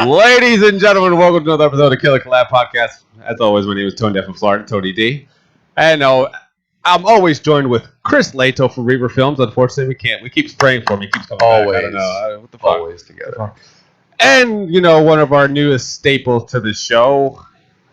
Ladies and gentlemen, welcome to another episode of Killer Collab Podcast. As always, my name is Tone Deaf from Florida, Tony D. And I'm always joined with Chris Lato from Riverview Films. Unfortunately, we can't. We keep praying for him. He keeps coming back. I don't know. What the fuck? Always together. And, you know, one of our newest staples to the show.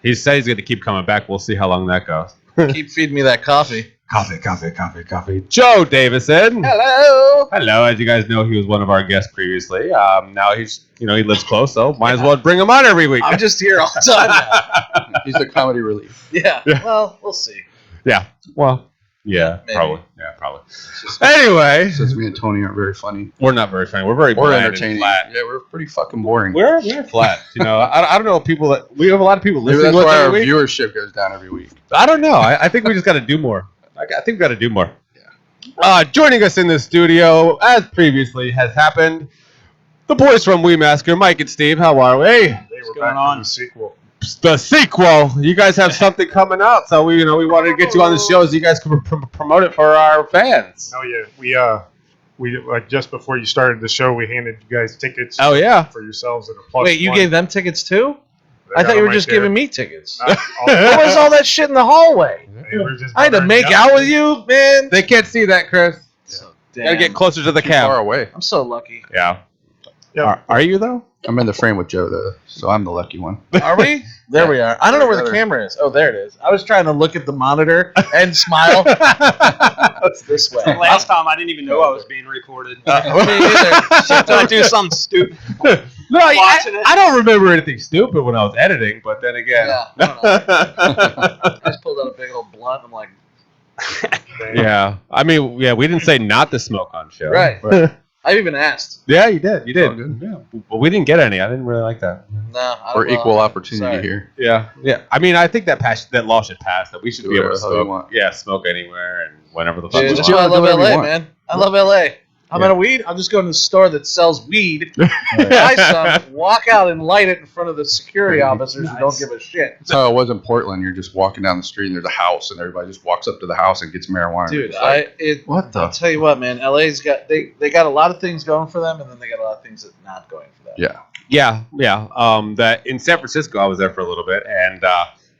He said he's going to keep coming back. We'll see how long that goes. Keep feeding me that coffee. Coffee. Joe Davison. Hello. Hello. As you guys know, he was one of our guests previously. Now he's, he lives close, so might as well bring him on every week. I'm just here all the time now. He's the comedy relief. Yeah. Well, we'll see. Yeah. Well, yeah, Maybe. probably. Yeah, probably. Anyway. Since me and Tony aren't very funny. We're not very funny. We're very We're bland entertaining. and flat. Yeah, we're pretty fucking boring. We're flat. I don't know people that we have a lot of people Maybe listening. that's why our every week. viewership goes down every week. I don't know. I think we just got to do more. I think we got to do more. Yeah. Joining us in the studio, as previously has happened, the boys from Massacre, Mike and Steve. How are we? Hey, we're back on the sequel. The sequel. You guys have something coming out, so we wanted to get you on the show so you guys can promote it for our fans. Oh yeah, we like just before you started the show, we handed you guys tickets. Oh yeah. For yourselves at a plus. Wait, you one. gave them tickets too? They I got thought you them were right just there. giving me tickets. All- What was all that shit in the hallway? They were just I had to covering make you out up. with you, man. They can't see that, Chris. So Gotta get closer to the Too far cam. away. I'm so lucky. Yeah. Yeah. Are you though? I'm in the frame with Joe, though, so I'm the lucky one. Are we? There we are. I don't know where the camera is. Oh, there it is. I was trying to look at the monitor and smile. It's this way. Last time I didn't even know I was being recorded. Me either. Except I do something stupid. No, Watching it. I don't remember anything stupid when I was editing, but then again. Yeah. I don't know. I just pulled out a big old blunt. I'm like, Yeah. I mean, yeah, we didn't say not to smoke on show. right. I even asked. Yeah, you did. You did. All good. Yeah. But we didn't get any. I didn't really like that. No. We're equal opportunity here. Yeah. Yeah. I mean, I think that law should pass, that we should Do be able to whatever the hell you smoke. want. Yeah, smoke anywhere and whenever the fuck Dude, we that's want. why I Do love whatever you LA, want. man. I love LA. I'm out of weed. I'll just go to the store that sells weed, buy some, walk out and light it in front of the security officers who don't give a shit. That's how it was in Portland. You're just walking down the street and there's a house, and everybody just walks up to the house and gets marijuana. Dude, It's like, what the? I'll tell you what, man. LA's got they got a lot of things going for them, and then they got a lot of things that not going for them. Yeah. Yeah. That in San Francisco, I was there for a little bit, and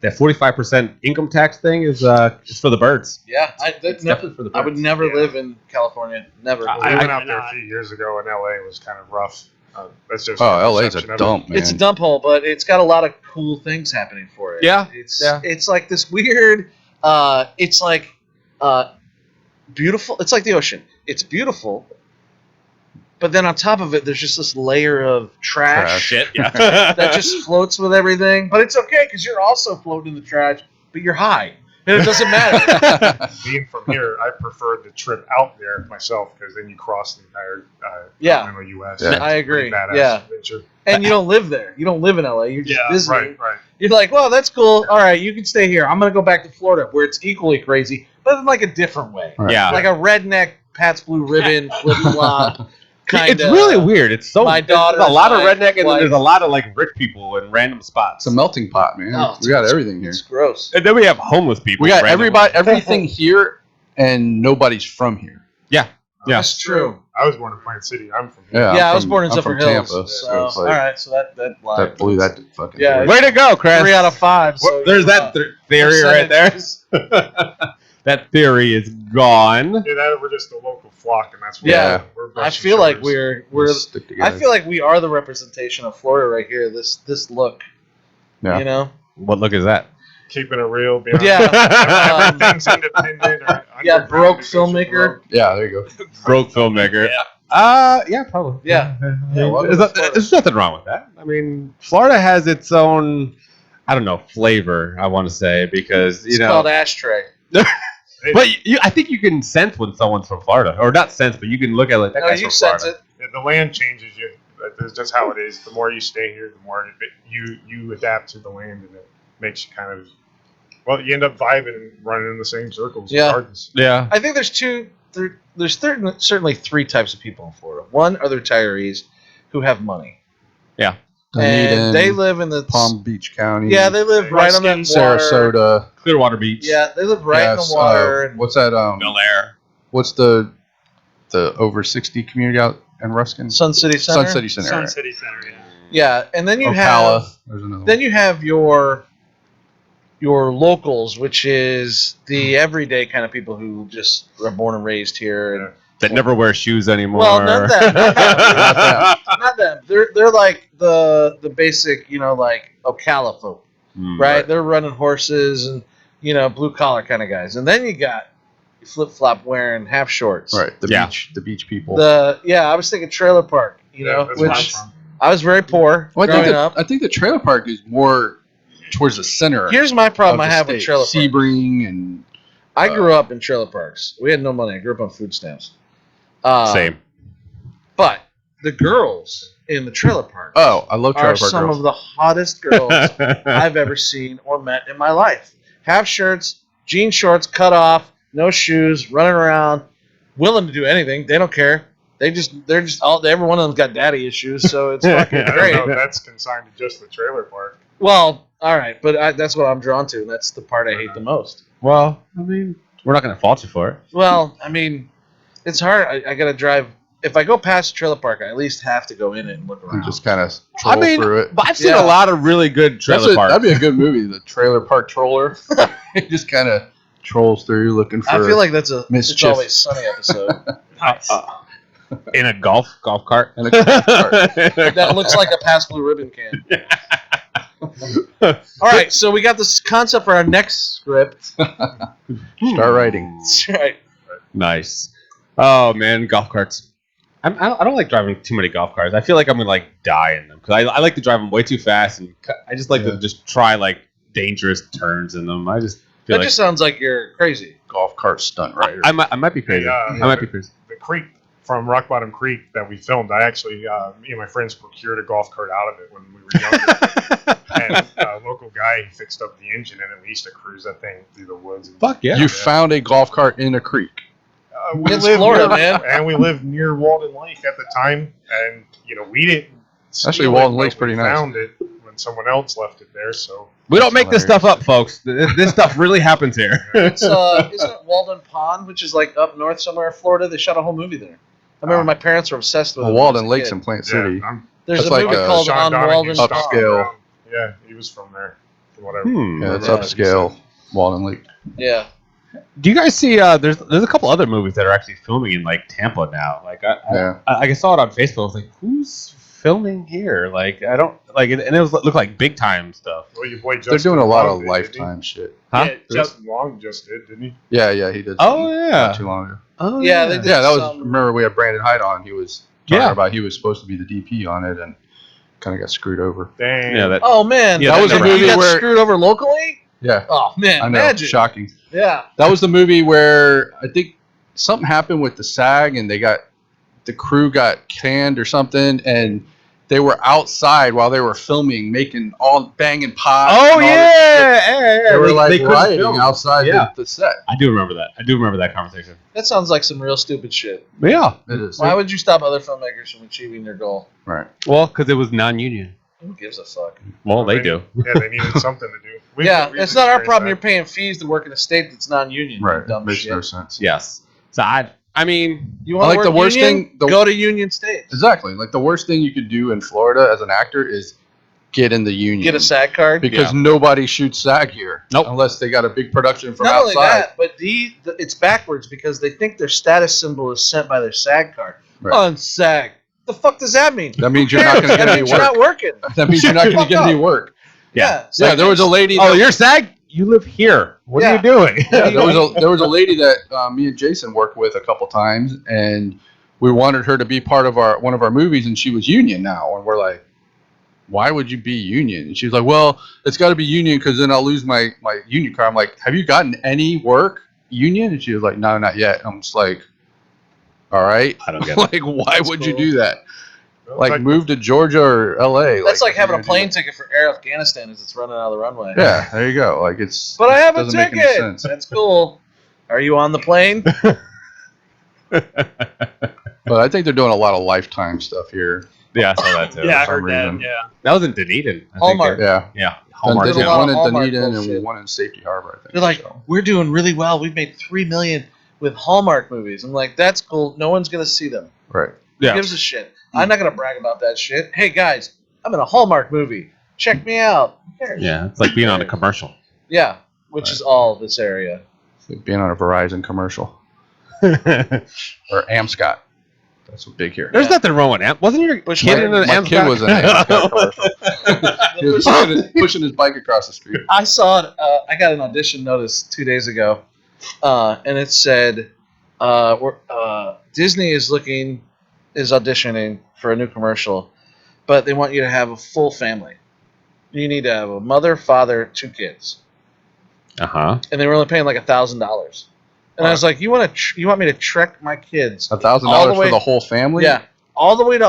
that 45% income tax thing is for the birds. Yeah, It's definitely for the birds. I would never Yeah. live in California. Never. We went out there a few years ago, and LA was kind of rough. That's just Oh, my LA's a perception of it. dump, man. It's a dump hole, but it's got a lot of cool things happening for it. Yeah, It's like this weird. It's like beautiful. It's like the ocean. It's beautiful, but then on top of it, there's just this layer of trash. Shit. Yeah. that just floats with everything. But it's okay because you're also floating in the trash, but you're high, and it doesn't matter. Being from here, I preferred the trip out there myself because then you cross the entire Yeah. continental U.S. Yeah. It's a I agree. pretty badass Yeah. adventure. And you don't live there. You don't live in LA. You're just Yeah, visiting. right. You're like, well, that's cool. All right, you can stay here. I'm gonna go back to Florida, where it's equally crazy, but in like a different way, Right. Yeah. like a redneck Pat's Blue Ribbon flip flop. It's really weird. It's so my there's daughter's a lot of like- redneck, and then like- there's a lot of like rich people in random spots. It's a melting pot, man. Oh, We got everything here. It's gross. And then we have homeless people. We got randomly. everything here, and nobody's from here. Yeah. Yeah. That's true. I was born in Plant City. I'm from here. Yeah, Yeah, I'm I was from- born in I'm Zephyr from Hills. Tampa, so, so it's like- all right, so that lied. That blew that fucking. Yeah, theory. Way to go, Chris. 3 out of 5. So There's that theory right there. That theory is gone. Yeah, that we're just a local flock, and that's what Yeah. we're I best feel like showers. we're. Let's stick I together. feel like we are the representation of Florida right here. This look. Yeah. You know. What look is that? keeping it real. Being Yeah. everything's independent. Or Yeah, underground, broke it goes filmmaker. broke. Yeah, there you go. Broke filmmaker. Yeah, probably. Yeah. Yeah, well, There's nothing wrong with that. I mean, Florida has its own, I don't know, flavor, I want to say, because, It's called ashtray. But I think you can sense when someone's from Florida. Or not sense, but you can look at it like, that No, guy's you from sense Florida. it. Yeah, the land changes you. That's just how it is. The more you stay here, the more you adapt to the land, and it makes you kind of, well, you end up vibing and running in the same circles. Yeah. Regardless. Yeah. I think there's certainly 3 types of people in Florida. One are the retirees who have money. Yeah. And they live in the Palm Beach County. Yeah, they live right on that water. Sarasota. Clearwater Beach. Yeah, they live right in the water. and What's that? Bel Air. What's the over 60 community out and Ruskin. Sun City Center. Sun City Center. Sun City Center, yeah. Yeah, and then you Ocala. have There's another then you have your locals, which is the everyday kind of people who just are born and raised here. And, That never wear shoes anymore. well, not that. Not them. They're like the basic, like Ocala folk, right? They're running horses and blue collar kind of guys. And then you got flip flop wearing half shorts. right. Yeah. The beach people. I was thinking trailer park. That's where I'm Which from. I was very poor Well, growing up. I think the trailer park is more towards the center. Here's my problem of I the have with state. trailer parks. Sebring and I grew up in trailer parks. We had no money. I grew up on food stamps. Same. But the girls in the trailer park I love trailer are park some girls. of the hottest girls I've ever seen or met in my life. Half shirts, jean shorts cut off, no shoes, running around, willing to do anything. They don't care. They're just every one of them's got daddy issues, so it's fucking I don't great. know if that's consigned to just the trailer park. Well, all right, but that's what I'm drawn to, and that's the part I hate the most. Well, I mean, we're not going to fault you for it. Well, I mean, it's hard. I got to drive. If I go past a trailer park, I at least have to go in it and look around. And just kind of troll through it. But I've seen Yeah. a lot of really good trailer parks. That'd be a good movie, the Trailer Park Troller. It just kind of trolls through looking for. I feel like that's a It's mischief. Always Sunny episode. Nice. In a golf cart. And a golf cart. That looks like a past blue ribbon can. All right, so we got this concept for our next script. Start writing. That's right. Nice. Oh man, golf carts. I don't like driving too many golf carts. I feel like I'm gonna die in them because I like to drive them way too fast, and I just like to just try dangerous turns in them. I just feel That just sounds like you're crazy. Golf cart stunt writer. I might be crazy. I might be crazy. The creek from Rock Bottom Creek that we filmed, I actually, me and my friends procured a golf cart out of it when we were younger. And a local guy fixed up the engine, and we used to cruise that thing through the woods. And Fuck yeah. You found a golf cart in a creek. We It's lived Florida, near, man. and we lived near Walden Lake at the time, and we didn't. Actually, steal Walden it, Lake's but pretty we nice. Found it when someone else left it there, so. We don't make this stuff up, folks. This stuff really happens here. It's isn't it Walden Pond, which is like up north somewhere in Florida? They shot a whole movie there. I remember my parents were obsessed with it. when I was Walden a Lake's kid. in Plant City. There's That's a like movie a called Sean On Donahue Walden stopped Pond. Upscale. around. Yeah, he was from there. From what I Yeah, it's Yeah. upscale. Walden Lake. Yeah. Do you guys see? There's a couple other movies that are actually filming in Tampa now. I saw it on Facebook. I was like, who's filming here? I don't and it looked like big time stuff. Well, your boy They're Justin doing a lot Long of did, Lifetime shit. Huh? Yeah, Justin Long just did, didn't he? Yeah, he did. Oh, something yeah. Not too long ago. Oh Yeah, they did. Yeah, that was. some- Remember, we had Brandon Hyde on. He was talking Yeah. about he was supposed to be the DP on it and kind of got screwed over. Dang. Yeah, that. Oh man, Yeah, that was a never he movie got where. screwed over locally. Yeah, Oh man, I know. imagine. Shocking. Yeah. That was the movie where I think something happened with the SAG and the crew got canned or something, and they were outside while they were filming, making all banging pots. Oh and all this yeah. shit. They were couldn't rioting film. outside Yeah. the set. I do remember that. I do remember that conversation. That sounds like some real stupid shit. But yeah. It is. Why would you stop other filmmakers from achieving their goal? Right. Well, because it was non-union. Who gives a fuck? Well, they do. Yeah, they needed something to do. We've Yeah, it's not our experienced problem. that. You're paying fees to work in a state that's non-union. you Right. Dumb Makes shit. no sense. Yes. So I mean, You want I like to the work worst union? thing- the- Go to union states. Exactly. Like the worst thing you could do in Florida as an actor is get in the union. Get a SAG card. because nobody shoots SAG here. Nope. Unless they got a big production from Not only outside. that, but it's backwards because they think their status symbol is sent by their SAG card. Right. On SAG. The fuck does that mean? That means you're not going to get That any means you're work. not working. That means you're not going to get any work. Yeah. Yeah, there was a lady. oh, that- you're SAG? You live here. What are Yeah. you doing? Yeah, there was a lady that me and Jason worked with a couple times, and we wanted her to be part of one of our movies, and she was union now, and we're like, why would you be union? And she's like, well, it's got to be union because then I'll lose my union card. I'm like, have you gotten any work union? And she was like, no, not yet. I'm just like, all right. I don't get it. Like, why That's would you cool. do that? Well, Like, move to Georgia or LA. That's like if having you're a gonna do plane that. ticket for Air Afghanistan as it's running out of the runway. Yeah, there you go. Like it's. But I have it a doesn't make any ticket. sense. That's cool. Are you on the plane? But I think they're doing a lot of Lifetime stuff here. Yeah, I saw that too. Yeah, I some heard that. reason. Yeah. That was in Dunedin. I think. Hallmark. Yeah. Yeah. And Hallmark. they There's a did lot one of in Hallmark Dunedin bullshit. and one in Safety Harbor, I think. They're like, So, we're doing really well. We've made $3 million with Hallmark movies. I'm like, that's cool. No one's gonna see them. right. Who Yeah. gives a shit? I'm not gonna brag about that shit. Hey guys, I'm in a Hallmark movie. Check me out. Who cares? Yeah, it's like being on a commercial. Yeah, which is all this area. It's like being on a Verizon commercial There's or Amscott. That's what big here. Yeah. nothing wrong with Amp. Wasn't your Bush kid Light. in an My Amp? kid was in an Amscott commercial. He was pushing his bike across the street. I saw it. I got an audition notice 2 days ago, and it said, "Disney is auditioning for a new commercial, but they want you to have a full family. You need to have a mother, father, 2 kids, Uh-huh. and they were only paying like $1,000." And I was like, "You want me to trek my kids $1,000 All the way- for the whole family? Yeah, all the way to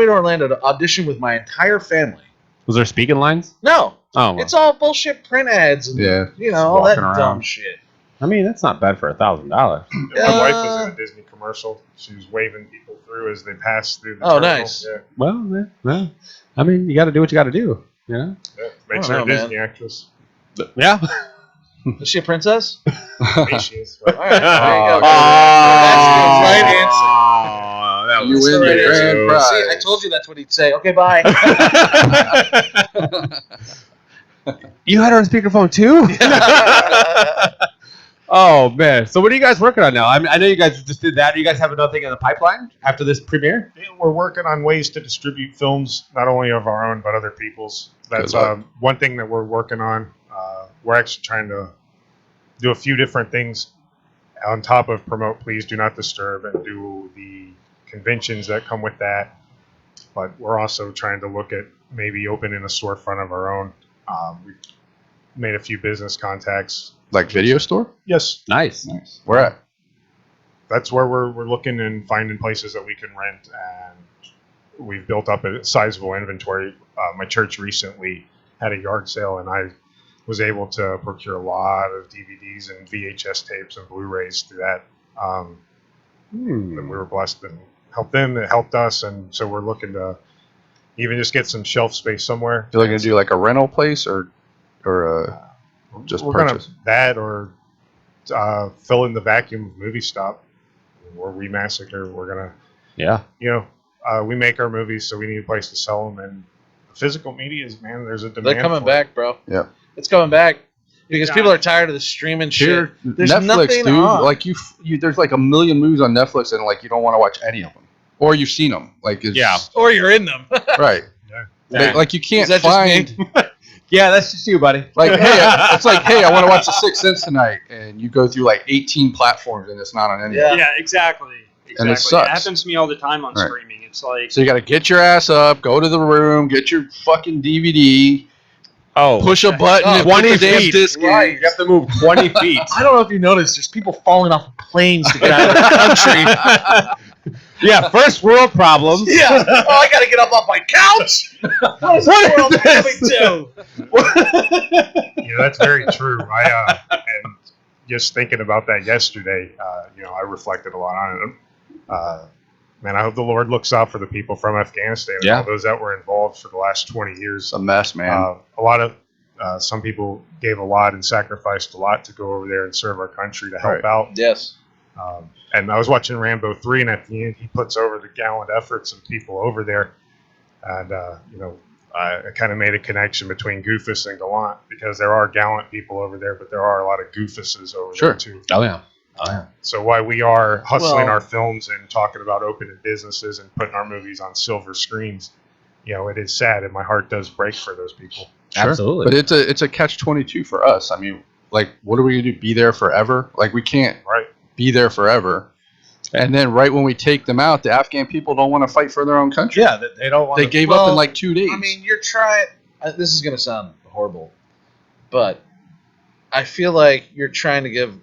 Orlando to audition with my entire family? Was there speaking lines? No, Oh, well. it's all bullshit print ads and Yeah, all that walking around. dumb shit." I mean, that's not bad for $1,000. My wife was in a Disney commercial. She was waving people through as they passed through the Oh, terminal. nice. Yeah, Well, I mean, you got to do what you got to do. You know? yeah. I Makes don't her a know, Disney actress. Yeah. Is she a princess? Hey, she is. All right, there you go. Oh, That's the right answer. That You was win the the right grand answer. prize. See, I told you that's what he'd say. Okay, bye. You had her on speakerphone too? Oh man! So what are you guys working on now? I mean, I know you guys just did that. Do you guys have another thing in the pipeline after this premiere? Yeah, we're working on ways to distribute films, not only of our own but other people's. That's Good luck. one thing that we're working on. We're actually trying to do a few different things on top of promote Please Do Not Disturb and do the conventions that come with that. But we're also trying to look at maybe opening a storefront of our own. We've made a few business contacts. Like video store? Yes, Nice. Nice. Where at? that's where we're looking and finding places that we can rent, and we've built up a sizable inventory. My church recently had a yard sale, and I was able to procure a lot of DVDs and VHS tapes and Blu-rays through that. And we were blessed and helped them. It helped us, and so we're looking to even just get some shelf space somewhere. You're looking to do like a rental place or just we're purchase? gonna that or fill in the vacuum of Movie Stop, or we Massacre. We're gonna, Yeah. we make our movies, so we need a place to sell them. And physical media is, man, there's a demand. They're coming for back, bro. Yeah. It's coming back because Yeah. people are tired of the streaming shit. Here, There's Netflix, nothing dude. on. Like you, there's like a million movies on Netflix, and like you don't want to watch any of them, or you've seen them. Like it's, Yeah. Or you're in them. right. Yeah. Like you can't Is that just find. Yeah, that's just you, buddy. Like, hey, it's like, hey, I want to watch The Sixth Sense tonight, and you go through like 18 platforms, and it's not on any. Yeah. Yeah, exactly. And it Exactly. sucks. happens to me all the time on Right. streaming. It's like, So you got to get your ass up, go to the room, get your fucking DVD, Oh, push a button, and put 20 the damn feet. disc in. Right. You have to move 20 feet. I don't know if you noticed, there's people falling off of planes to get out of the country. Yeah, first world problems. Yeah. Oh, I got to get up off my couch. What is What the world is coming this? to? Yeah, that's very true. And just thinking about that yesterday, I reflected a lot on it. Man, I hope the Lord looks out for the people from Afghanistan and Yeah. all those that were involved for the last 20 years. It's a mess, man. A lot of some people gave a lot and sacrificed a lot to go over there and serve our country to help Right. out. Yes. And I was watching Rambo 3, and at the end, he puts over the gallant efforts of people over there. And, I kind of made a connection between Goofus and Gallant, because there are gallant people over there, but there are a lot of Goofuses over Sure. there, too. Oh, yeah. Oh, yeah. So while we are hustling Well- our films and talking about opening businesses and putting our movies on silver screens, it is sad, and my heart does break for those people. Sure. Absolutely. But it's a catch-22 for us. I mean, like, what are we gonna do? Be there forever? Like, we can't Right. be there forever. And then right when we take them out, the Afghan people don't want to fight for their own country. Yeah, they don't want They to. gave up Well, in like 2 days. I mean, you're trying. This is going to sound horrible, but I feel like you're trying to give,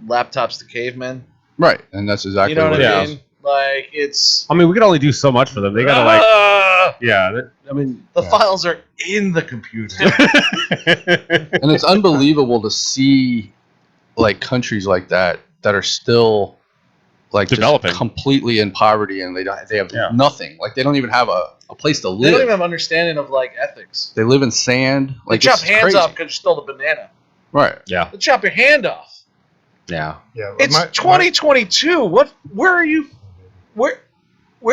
laptops to cavemen. right, and that's exactly You know what what I it is. mean? Like, it's. I mean, we can only do so much for them. They gotta I mean, The files are in the computer. And it's unbelievable to see like countries like that are still like Developing. just completely in poverty, and they have Yeah. nothing. Like they don't even have a place to They don't even live. have understanding of like ethics. They live in sand. They Like chop it's hands crazy. off because you stole the banana. Right. yeah. They chop your hand off. Yeah. Yeah, It's 2022. What? Where are you? Where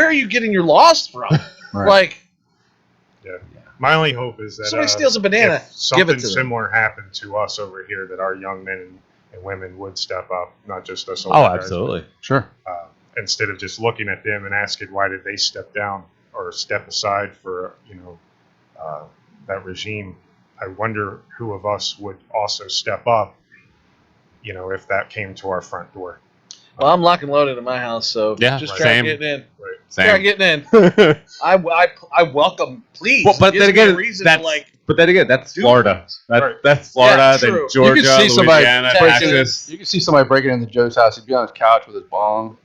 are you getting your laws from? Right. Like, my only hope is that somebody steals a banana, if give something it to them. similar happened to us over here, that our young men and women would step up, not just us. Oh, older guys, absolutely. Sure. but, instead of just looking at them and asking why did they step down or step aside for that regime, I wonder who of us would also step up. If that came to our front door. well, I'm lock and loaded in my house, so Yeah, just right. try Same. getting in. Right. Try Same. getting in. I welcome. Please. Well, but Gives then me a again, reason that's to, like, but then again, that's do Florida. things. That's Florida. Yeah, Then true. Georgia, You could see somebody Louisiana, breaking Texas. You can see somebody breaking into Joe's house. He'd be on his couch with his bong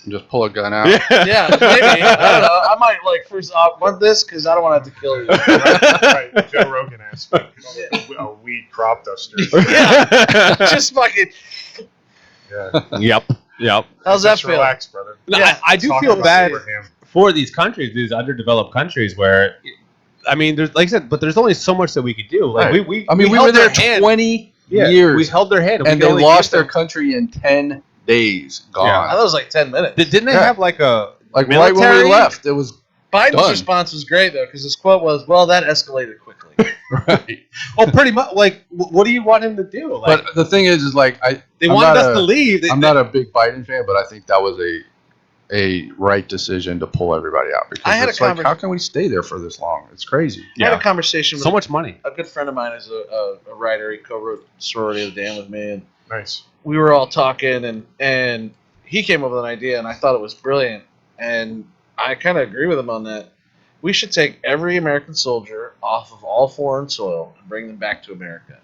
and just pull a gun out. Yeah, maybe. I don't know. I might first off want this because I don't want to have to kill you. Right. Joe Rogan asked me, a weed crop duster. Yeah. Just fucking. Yeah. Yep. How's that Just feel? relax, brother. No, Yeah. I do Talk feel about bad Abraham. for these countries, these underdeveloped countries, where, I mean, there's like I said, but there's only so much that we could do. Like Right. we we held were there their hand. 20 Yeah, years. We held their hand, and we they only lost gave their them- country in 10 days. Gone. Yeah. I thought it was like 10 minutes. Didn't they Yeah. have like a Like right when military? we left, it was Biden's done. response was great though, because his quote was, "Well, that escalated quickly." right. Oh, pretty much. Like, what do you want him to do? Like, But the thing is like they I'm wanted not us a- to leave. I'm not a big Biden fan, but I think that was a right decision to pull everybody out because I had it's a like, how can we stay there for this long? It's crazy. I had a conversation with so much money. a good friend of mine is a writer. He co-wrote Sorority of the Damned with me, and Nice. we were all talking, and he came up with an idea, and I thought it was brilliant, and I kind of agree with him on that. We should take every American soldier off of all foreign soil and bring them back to America.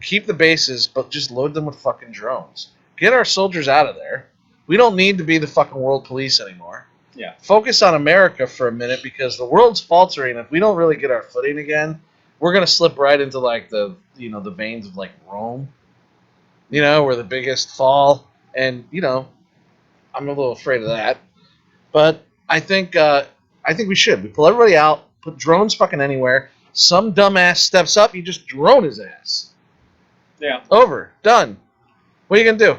Keep the bases, but just load them with fucking drones. Get our soldiers out of there. We don't need to be the fucking world police anymore. Yeah. Focus on America for a minute because the world's faltering. If we don't really get our footing again, we're gonna slip right into like the veins of like Rome. Where the biggest fall, and I'm a little afraid of that. But I think we should. We pull everybody out, put drones fucking anywhere. Some dumbass steps up, you just drone his ass. Yeah. Over. Done. What are you gonna do?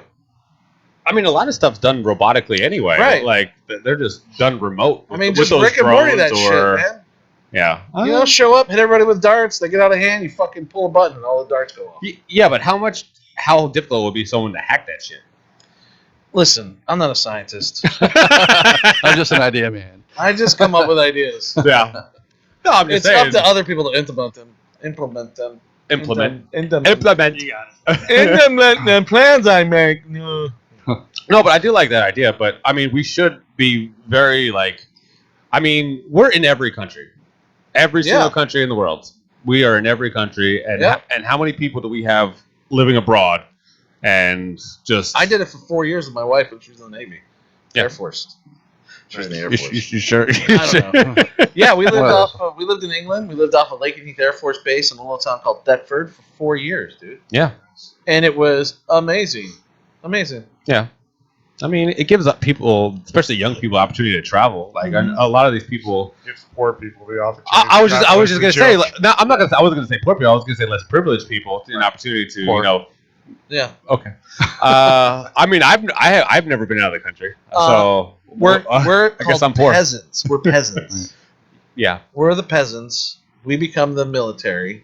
I mean, a lot of stuff's done robotically anyway. Right. Like they're just done remote. I mean, with just those Rick and Morty drones that shit, man. Yeah. Show up, hit everybody with darts, they get out of hand, you fucking pull a button, and all the darts go off. Yeah, but how difficult would it be someone to hack that shit? Listen, I'm not a scientist. I'm just an idea man. I just come up with ideas. Yeah. No, I'm just It's saying. up to other people to implement them. Implement. Implement. You got it. Implement the plans I make. No. No, but I do like that idea. But I mean, we should be very we're in every country, every single country in the world. We are in every country, and and how many people do we have living abroad? And just I did it for 4 years with my wife when she was in the Navy, Yeah. Air Force. She was in the Air You Force. sure? I don't know. Yeah, we lived Well. we lived in England. We lived off of Lake and Heath Air Force Base in a little town called Thetford for 4 years, dude. Yeah. And it was amazing. Amazing. Yeah. I mean, it gives up people, especially young people, opportunity to travel. Like a lot of these people. Gives poor people the opportunity. I was just gonna say. Joke. No, I'm not gonna. I wasn't gonna say poor people. I was gonna say less privileged people an opportunity to Poor. Yeah. Okay. I mean, I've never been out of the country, so We're I guess called I'm poor. peasants. We're peasants. Yeah. We're the peasants. We become the military,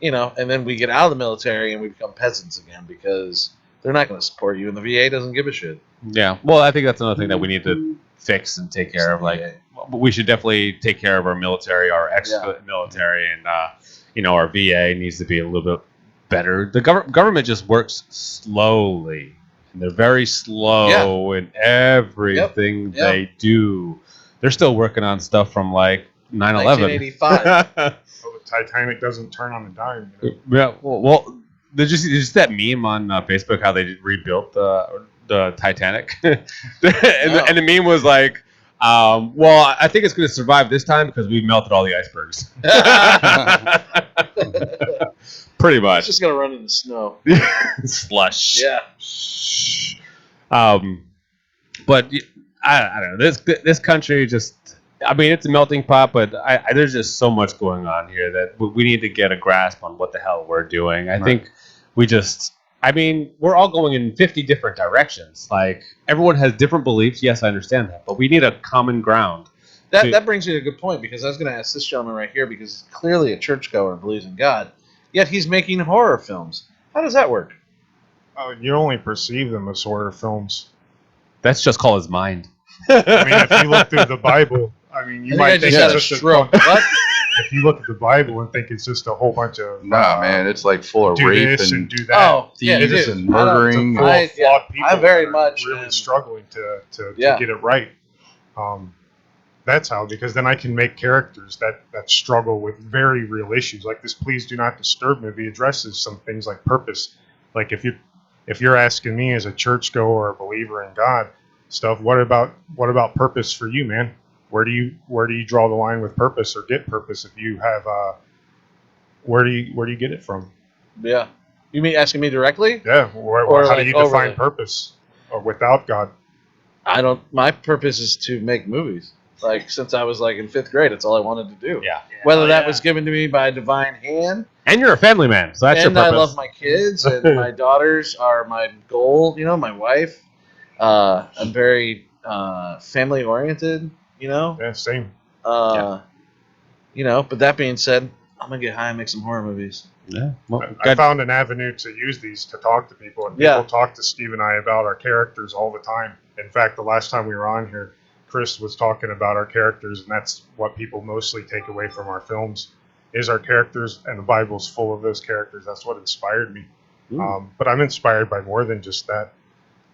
and then we get out of the military and we become peasants again because they're not going to support you, and the VA doesn't give a shit. Yeah. Well, I think that's another thing that we need to fix and take care of. Like, we should definitely take care of our military, our ex-military, and our VA needs to be a little bit better. The government just works slowly, and they're very slow in everything they do. They're still working on stuff from like 9/11. 1985. Well, the Titanic doesn't turn on a dime. Yeah. Well, did you see that meme on Facebook how they rebuilt the Titanic? and the meme was like, well, I think it's going to survive this time because we've melted all the icebergs. Pretty It's much. just going to run in the snow. Slush. Yeah. But I don't know. This country just. I mean, it's a melting pot, but there's just so much going on here that we need to get a grasp on what the hell we're doing. I think we just I mean, we're all going in 50 different directions. Like, everyone has different beliefs. Yes, I understand that. But we need a common ground. That brings me to a good point, because I was going to ask this gentleman right here, because he's clearly a churchgoer and believes in God, yet he's making horror films. How does that work? You only perceive them as horror films. That's just called his mind. I mean, if you look through the Bible, I mean, you I might think I think just had a it's just stroke. What? if you look at the Bible and think it's just a whole bunch of Nah, man, it's like full of do rape this and and do that. Oh, yeah, thieves it is. and murdering. Full of flawed people I very that are much really am. struggling to Yeah. get it right. That's how, because then I can make characters that struggle with very real issues. Like this Please Do Not Disturb movie addresses some things like purpose. Like if you're asking me as a churchgoer or a believer in God stuff, what about purpose for you, man? Where do you draw the line with purpose or get purpose? If you have where do you get it from? Yeah. You mean asking me directly? Yeah, Or how like do you define overly? purpose or without God? I don't. My purpose is to make movies. Like, since I was like in 5th grade, that's all I wanted to do. Yeah. Whether that was given to me by a divine hand, And you're a family man, so that's and your I purpose. love my kids, and my daughters are my goal. You know, my wife. I'm very family oriented. You know. Yeah, same. You know. But that being said, I'm gonna get high and make some horror movies. Yeah. Well, I found an avenue to use these to talk to people, and people talk to Steve and I about our characters all the time. In fact, the last time we were on here, Chris was talking about our characters, and that's what people mostly take away from our films is our characters, and the Bible's full of those characters. That's what inspired me. But I'm inspired by more than just that.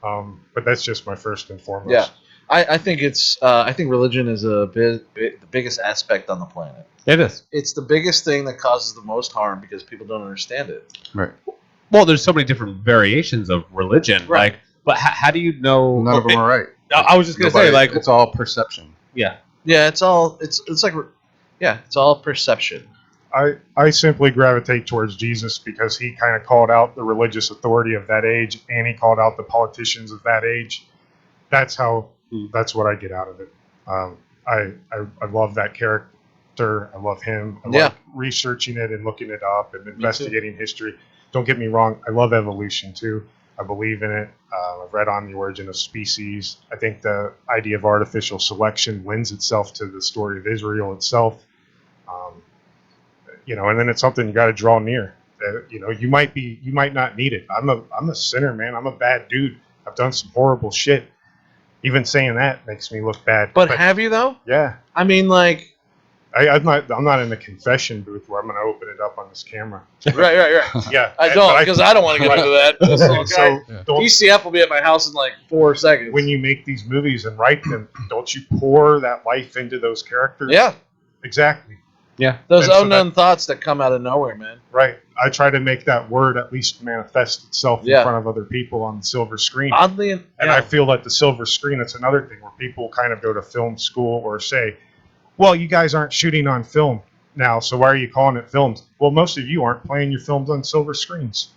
But that's just my first and foremost. Yeah. I think it's. I think religion is the biggest aspect on the planet. it is. It's the biggest thing that causes the most harm because people don't understand it. Right. Well, there's so many different variations of religion. Right. Like, but how do you know? None of them are right. I was just gonna say, like, it's all perception. yeah. Yeah, it's all. It's like. Yeah, it's all perception. I simply gravitate towards Jesus because he kind of called out the religious authority of that age, and he called out the politicians of that age. That's what I get out of it. I love that character. I love him. I like researching it and looking it up and investigating history. Don't get me wrong. I love evolution too. I believe in it. I've read on the origin of species. I think the idea of artificial selection lends itself to the story of Israel itself. And then it's something you got to draw near. You might not need it. I'm a sinner, man. I'm a bad dude. I've done some horrible shit. Even saying that makes me look bad. But have you though? Yeah. I mean, like. I'm not in the confession booth where I'm going to open it up on this camera. Right. Yeah. I don't, because I don't want to get into that. So don't, DCF will be at my house in like 4 seconds. when you make these movies and write them, don't you pour that life into those characters? Yeah. Exactly. Yeah. Those And so unknown thoughts that come out of nowhere, man. Right. I try to make that word at least manifest itself in front of other people on the silver screen. Oddly, And I feel that the silver screen, that's another thing where people kind of go to film school or say, well, you guys aren't shooting on film now, so why are you calling it films? Well, most of you aren't playing your films on silver screens.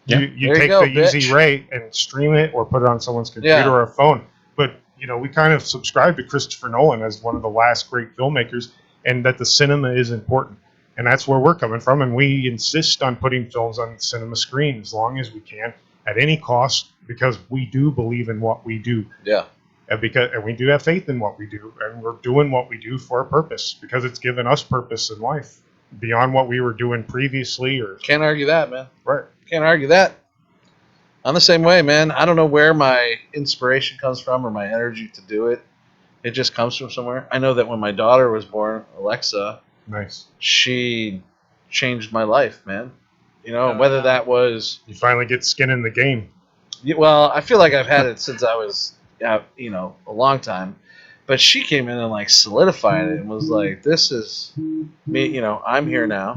Yeah. You take the easy way and stream it or put it on someone's computer or a phone. But, we kind of subscribe to Christopher Nolan as one of the last great filmmakers, and that the cinema is important. And that's where we're coming from, and we insist on putting films on the cinema screen as long as we can, at any cost, because we do believe in what we do. Yeah. And we do have faith in what we do, and we're doing what we do for a purpose, because it's given us purpose in life beyond what we were doing previously. Or Can't argue that, man. right. Can't argue that. I'm the same way, man. I don't know where my inspiration comes from or my energy to do it. It just comes from somewhere. I know that when my daughter was born, Alexa, Nice. she changed my life, man. Whether that was... You finally get skin in the game. Well, I feel like I've had it since I was, a long time. But she came in and, like, solidified it and was like, this is me, I'm here now.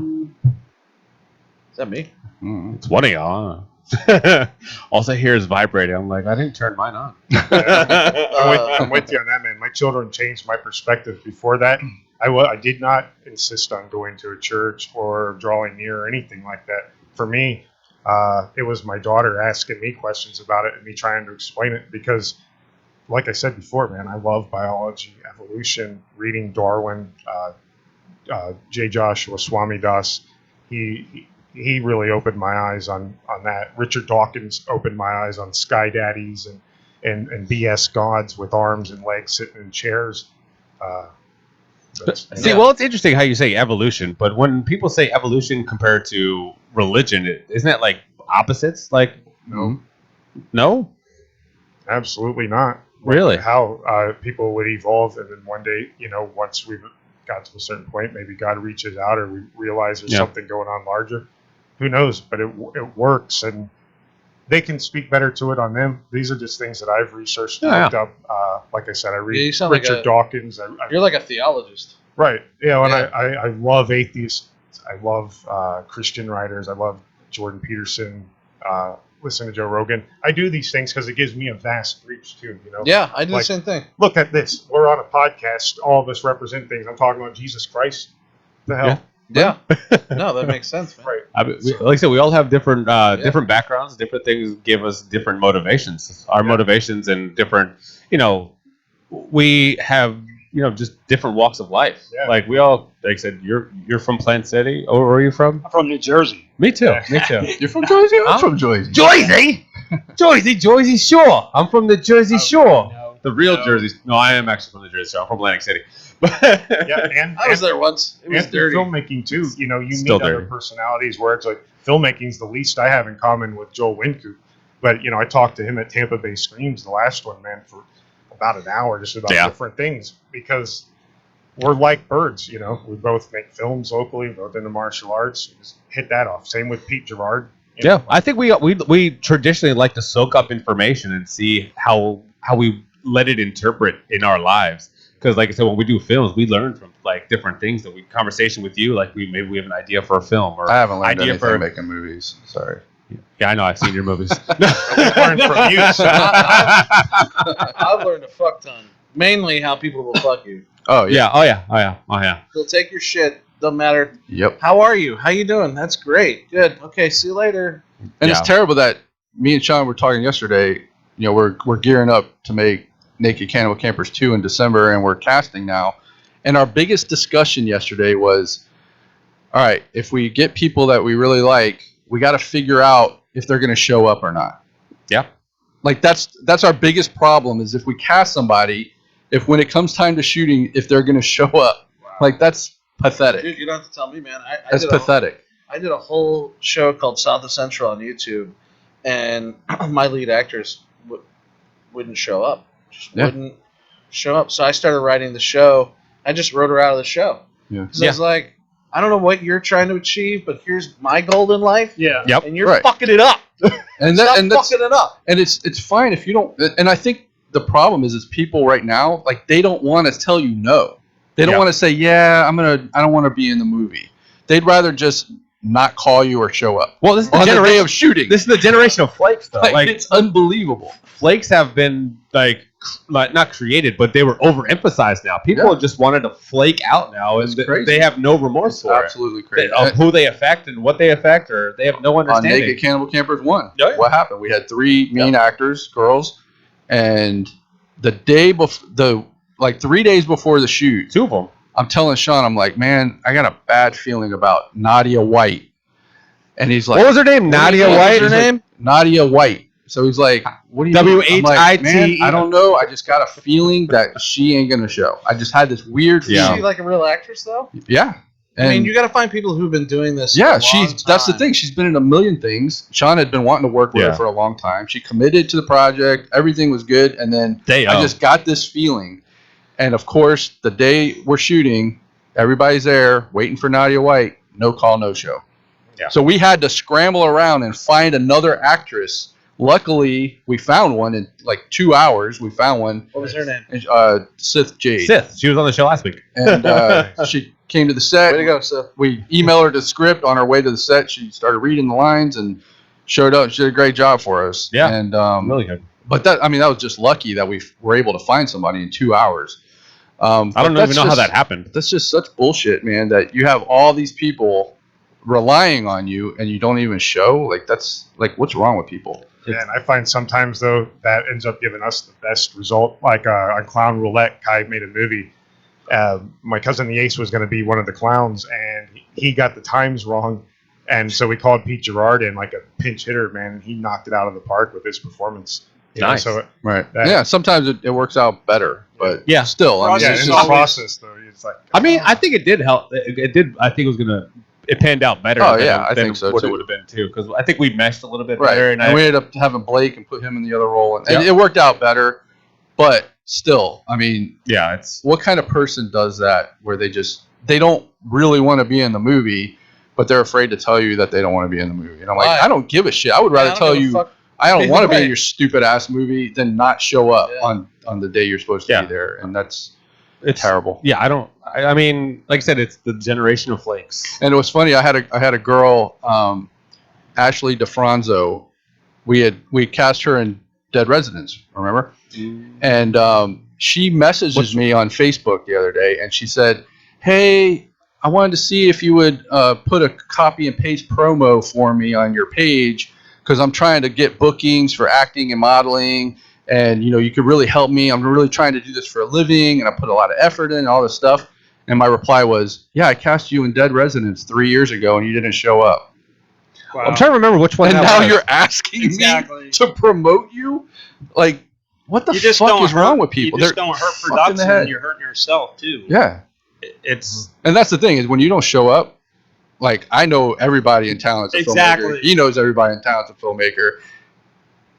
Is that me? Mm-hmm. It's one of y'all. All I hear is vibrating. I'm like, I didn't turn mine on. I'm with you on that, man. My children changed my perspective. Before that, I did not insist on going to a church or drawing near or anything like that. For me, it was my daughter asking me questions about it and me trying to explain it because, like I said before, man, I love biology, evolution, reading Darwin, J. Joshua Swamidass. he really opened my eyes on that. Richard Dawkins opened my eyes on Sky Daddies and BS gods with arms and legs sitting in chairs. See, well, it's interesting how you say evolution, but when people say evolution compared to religion, isn't that like opposites? Like, no, Absolutely not. really. How people would evolve, and then one day, once we got to a certain point, maybe God reaches out, or we realize there's something going on larger. Who knows? But it works, and they can speak better to it on them. These are just things that I've researched and looked up. Like I said, I read you sound Richard like Dawkins. You're like a theologist. Right. Yeah, and Yeah. I love atheists. I love Christian writers. I love Jordan Peterson. Listen to Joe Rogan. I do these things because it gives me a vast reach too. Yeah, I do Like, the same thing. Look at this. We're on a podcast. All of us represent things. I'm talking about Jesus Christ. The hell. Yeah. No, that makes sense, man. Right. Like I said, we all have different different backgrounds. Different things give us different motivations. Our motivations and different, we have just different walks of life. Yeah. Like we all, like I said, you're from Plant City. Or where are you from? I'm from New Jersey. Me too. Yeah. Me too. You're from Jersey? I'm from Jersey. Jersey Shore. I'm from the Jersey Shore. No, The real no. Jersey. No, I am actually from the Jersey Shore. I'm from Atlantic City. Yeah, and I was there once. It was and dirty. filmmaking too. You Still meet other dirty. personalities where it's like filmmaking's the least I have in common with Joel Wynkoop. But I talked to him at Tampa Bay Screams, the last one, man, for about an hour, just about different things, because we're like birds. We both make films locally, both in the martial arts. We just hit that off. Same with Pete Gerard. Yeah, I think we traditionally like to soak up information and see how we let it interpret in our lives. Because, like I said, when we do films, we learn from like different things. That we conversation with you, like maybe we have an idea for a film, or I haven't learned idea anything for making movies. Sorry. Yeah, I know. I've seen your movies. Learn from you. So. I've learned a fuck ton. Mainly how people will fuck you. Oh, yeah. Yeah. Oh yeah. They'll take your shit. Doesn't matter. Yep. How are you? How you doing? That's great. Good. Okay. See you later. And Yeah. it's terrible that me and Sean were talking yesterday. We're gearing up to make Naked Cannibal Campers 2 in December, and we're casting now. And our biggest discussion yesterday was, all right, if we get people that we really like, we got to figure out if they're going to show up or not. Yeah. Like that's our biggest problem is if we cast somebody, if when it comes time to shooting, if they're going to show up. Like that's pathetic. Dude, you don't have to tell me, man. That's pathetic. I did a whole show called South of Central on YouTube, and my lead actors wouldn't show up. Just wouldn't show up. So I started writing the show. I just wrote her out of the show. Yeah. Because I was like, I don't know what you're trying to achieve, but here's my goal in life. Yeah. Yep. And you're Right. fucking it up. And Stop that's fucking it up. and it's fine if you don't. And I think the problem is people right now, like they don't want to tell you no. They don't want to say, yeah, I don't want to be in the movie. They'd rather just not call you or show up. Well, this is the On the day generation of shooting. This is the generation of flakes, though. Like, Like it's unbelievable. flakes have been like not created, but they were overemphasized now. People just wanted to flake out now, and It's crazy. they have no remorse for Absolutely it. crazy. Of who they affect and what they affect, or they have no On understanding. Naked Cannibal Campers 1, Oh, yeah. what happened? We had 3 main actors, girls, and the day before, 3 days before the shoot, 2 of them. I'm telling Sean, I'm like, man, I got a bad feeling about Nadia White. And he's like, What was her name? Nadia What was White. her name? Nadia White. So he's like, what do you W-H-I-T-E. I'm like, man, I don't know. I just got a feeling that she ain't going to show. I just had this weird Is feeling. she like a real actress, though? Yeah. And I mean, you got to find people who've been doing this. yeah, for a long that's the time. thing. She's been in a million things. Sean had been wanting to work with her for a long time. She committed to the project. Everything was good. And then I just got this feeling. And of course, the day we're shooting, everybody's there waiting for Nadia White. No call, no show. Yeah. So we had to scramble around and find another actress. Luckily, we found one in like 2 hours. We found one. What was her name? Sith Jade. Sith. She was on the show last week. And she came to the set. Way to go, Seth. We emailed her the script on her way to the set. She started reading the lines and showed up. She did a great job for us. Yeah. And Really good. but that was just lucky that we were able to find somebody in 2 hours. I don't even know how that happened. That's just such bullshit, man. That you have all these people relying on you and you don't even show. Like that's like what's wrong with people? Yeah, and I find sometimes though that ends up giving us the best result. Like on Clown Roulette, Kai made a movie. My cousin the Ace was going to be one of the clowns, and he got the times wrong. And so we called Pete Gerard in like a pinch hitter, man. And he knocked it out of the park with his performance. You know, Nice. so Right. That- Yeah. Sometimes it works out better, but Yeah. still, I mean, yeah, it's in just the process though, it's like I mean, I think it did help. It did. I think it was gonna. It panned out better. Oh, than, yeah, I than think so, what it too. would have been too, because I think we meshed a little bit right. better. And we ended up having Blake and put him in the other role, and Yep. it worked out better. But still, I mean, yeah, it's what kind of person does that where they don't really want to be in the movie, but they're afraid to tell you that they don't want to be in the movie? And I'm like, Why? I don't give a shit. I would rather I don't tell give a you fuck. I don't want to be in Right. your stupid ass movie than not show up Yeah. on the day you're supposed to Yeah. be there, and that's it's terrible. Yeah, I mean, like I said, it's the generation of flakes. And it was funny. I had a girl, Ashley DeFranzo. We cast her in Dead Residence. Remember? And she messages me on Facebook the other day, and she said, "Hey, I wanted to see if you would put a copy and paste promo for me on your page because I'm trying to get bookings for acting and modeling, and you could really help me. I'm really trying to do this for a living, and I put a lot of effort in and all this stuff." And my reply was, "Yeah, I cast you in Dead Residence 3 years ago, and you didn't show up. wow. I'm trying to remember which one. And that now was. you're asking Exactly. me to promote you? Like, what the You just fuck don't is hurt, wrong with people? You just They're don't hurt fucked in the production, head. and you're hurting yourself too. Yeah, It's and that's the thing is when you don't show up. Like, I know everybody in town is a Exactly. filmmaker. He knows everybody in town is a filmmaker.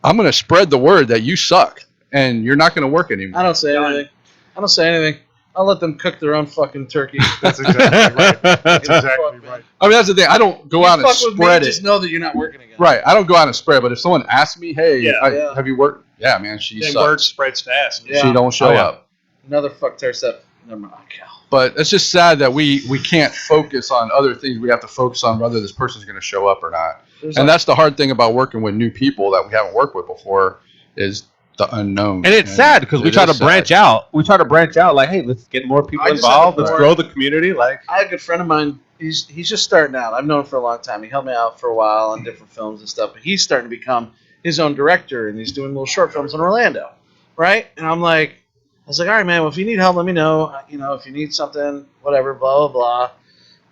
I'm gonna spread the word that you suck and you're not gonna work anymore. I don't say anything. I'll let them cook their own fucking turkey. That's exactly right. That's exactly Fuck, right. I mean, that's the thing. I don't go out and Fuck with me, spread it. just know that you're not working again. Right. I don't go out and spread. But if someone asks me, "Hey, Yeah. have you worked?" Yeah, man, she Then sucks. word spreads fast. Yeah. She don't show Oh, yeah. up. Another fuck tears up. Never mind. Okay. But it's just sad that we can't focus on other things. We have to focus on whether this person's going to show up or not. There's And like- that's the hard thing about working with new people that we haven't worked with before is the unknown. and it's sad because we it try is to branch sad. out. We try to branch out like, hey, let's get more people I just involved. have Let's more- grow the community. Like, I had a good friend of mine. He's just starting out. I've known him for a long time. He helped me out for a while on different films and stuff. But he's starting to become his own director, and he's doing little short films in Orlando, right? And I was like, all right, man. Well, if you need help, let me know. If you need something, whatever, blah blah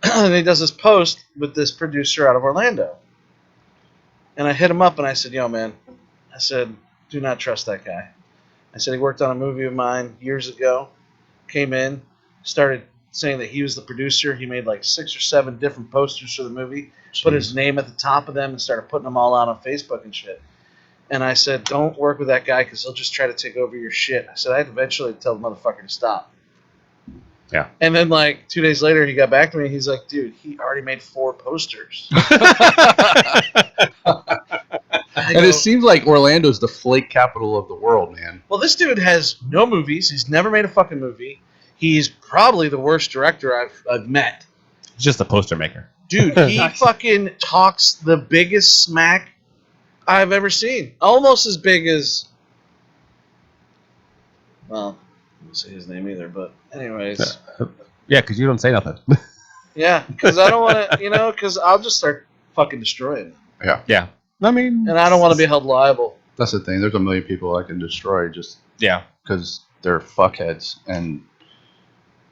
blah. And he does this post with this producer out of Orlando. And I hit him up and I said, yo, man. I said, do not trust that guy. I said he worked on a movie of mine years ago. Came in, started saying that he was the producer. He made like 6 or 7 different posters for the movie, put his name at the top of them, and started putting them all out on Facebook and shit. And I said, don't work with that guy because he'll just try to take over your shit. I said, I'd eventually tell the motherfucker to stop. Yeah. And then like 2 days later, he got back to me. He's like, dude, he already made 4 posters. And it seems like Orlando's the flake capital of the world, man. Well, this dude has no movies. He's never made a fucking movie. He's probably the worst director I've met. it's just a poster maker. Dude, he fucking talks the biggest smack I've ever seen. Almost as big as, well, I won't say his name either, but anyways. Yeah, because you don't say nothing. Yeah, because I don't want to, because I'll just start fucking destroying them. Yeah. I mean, And I don't want to be held liable. That's the thing. There's a million people I can destroy just yeah. because they're fuckheads, and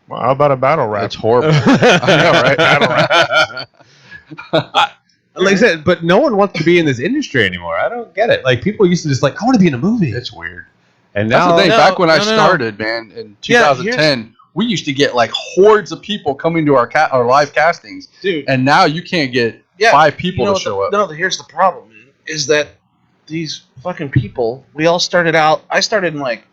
Well, how about a battle rap? it's horrible. I know, right? Like I said, but no one wants to be in this industry anymore. I don't get it. Like, people used to just like, I want to be in a movie. It's weird. And That's now, the thing. No, Back when I no. started, man, in Yeah, 2010, we used to get like hordes of people coming to our live castings, Dude, and now you can't get yeah, 5 people you know to show up. No, here's the problem, man, is that these fucking people, we all started out, I started in like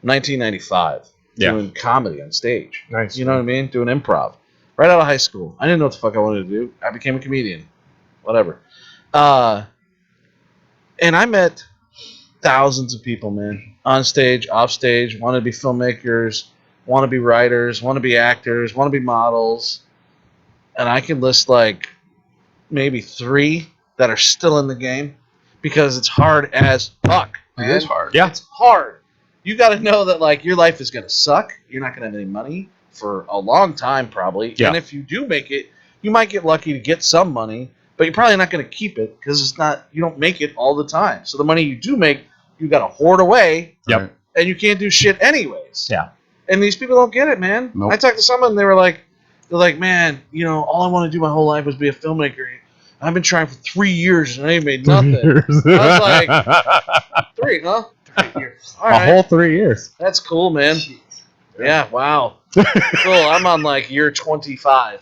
1995 Yeah. doing comedy on stage. Nice. You know what I mean? Doing improv. Right out of high school. I didn't know what the fuck I wanted to do. I became a comedian. Whatever. And I met thousands of people, man. On stage, off stage, want to be filmmakers, want to be writers, want to be actors, want to be models. And I can list like maybe 3 that are still in the game because it's hard as fuck. It is hard. Yeah. It's hard. You got to know that like your life is going to suck. You're not going to have any money for a long time probably. Yeah. And if you do make it, you might get lucky to get some money, but you're probably not going to keep it because you don't make it all the time. So the money you do make, you got to hoard away. Yep. Right. And you can't do shit anyways. Yeah. And these people don't get it, man. Nope. I talked to someone and they're like, man, all I want to do my whole life was be a filmmaker. I've been trying for 3 years and I ain't made nothing. I was like, 3, huh? 3 years. All right. A whole 3 years. That's cool, man. Yeah, wow. Cool. I'm on like year 25.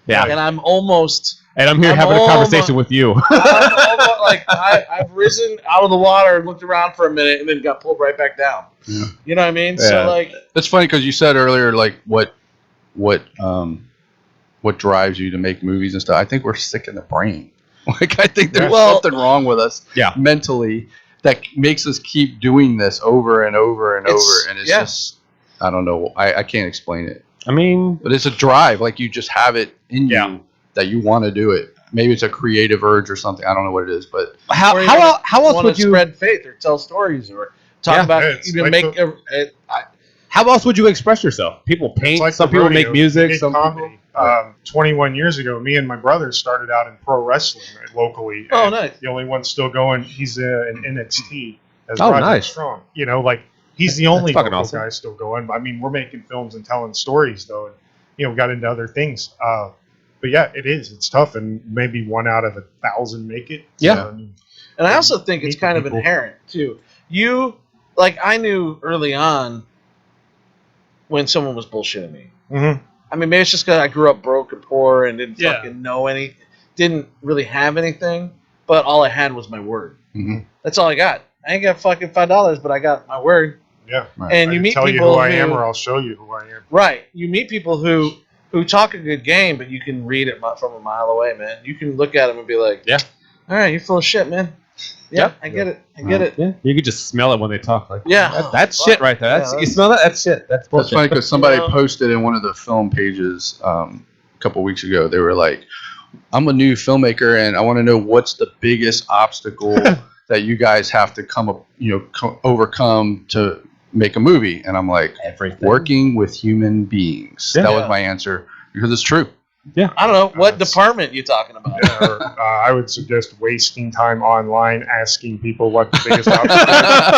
Yeah. And I'm almost. And I'm here I'm having a almost- conversation with you. I'm almost like I've risen out of the water and looked around for a minute and then got pulled right back down. Yeah. You know what I mean? Yeah. So like, It's funny because you said earlier, like what drives you to make movies and stuff. I think we're sick in the brain. Like I think there's something wrong with us mentally that makes us keep doing this over and over and over. And it's just, I don't know. I can't explain it. I mean, but it's a drive. Like you just have it in you that you want to do it. Maybe it's a creative urge or something. I don't know what it is, but how else would you spread faith or tell stories or talk about even make how else would you express yourself? People paint, like some people make music, some comedy. 21 years ago, me and my brother started out in pro wrestling locally. Oh, nice. The only one still going, he's in NXT as Oh, Roderick nice. Strong. You know, like he's the only fucking local awesome. guy still going. I mean, we're making films and telling stories though, and we got into other things. But yeah, it's tough, and maybe 1 out of 1,000 make it. Yeah. And I also think it's kind of inherent too. I knew early on when someone was bullshitting me. Mm-hmm. I mean, maybe it's just because I grew up broke and poor and didn't fucking know any, didn't really have anything, but all I had was my word. Mm-hmm. That's all I got. I ain't got fucking $5, but I got my word. Yeah. Right. And I you can meet tell people you who I am, or I'll show you who I am. Right. You meet people who talk a good game, but you can read it from a mile away, man. You can look at them and be like, Yeah. All right, you're full of shit, man. Yeah, I get it. I get it. Yeah, you could just smell it when they talk. Like, Yeah. that's shit right there. That's, you smell that? That's shit. That's bullshit. That's funny because somebody Yeah. posted in one of the film pages a couple weeks ago. They were like, "I'm a new filmmaker, and I want to know what's the biggest obstacle that you guys have to overcome to make a movie." And I'm like, Everything. working with human beings. Yeah. That was my answer because it's true. I don't know what department you talking about. Or, I would suggest wasting time online asking people what the biggest obstacle is.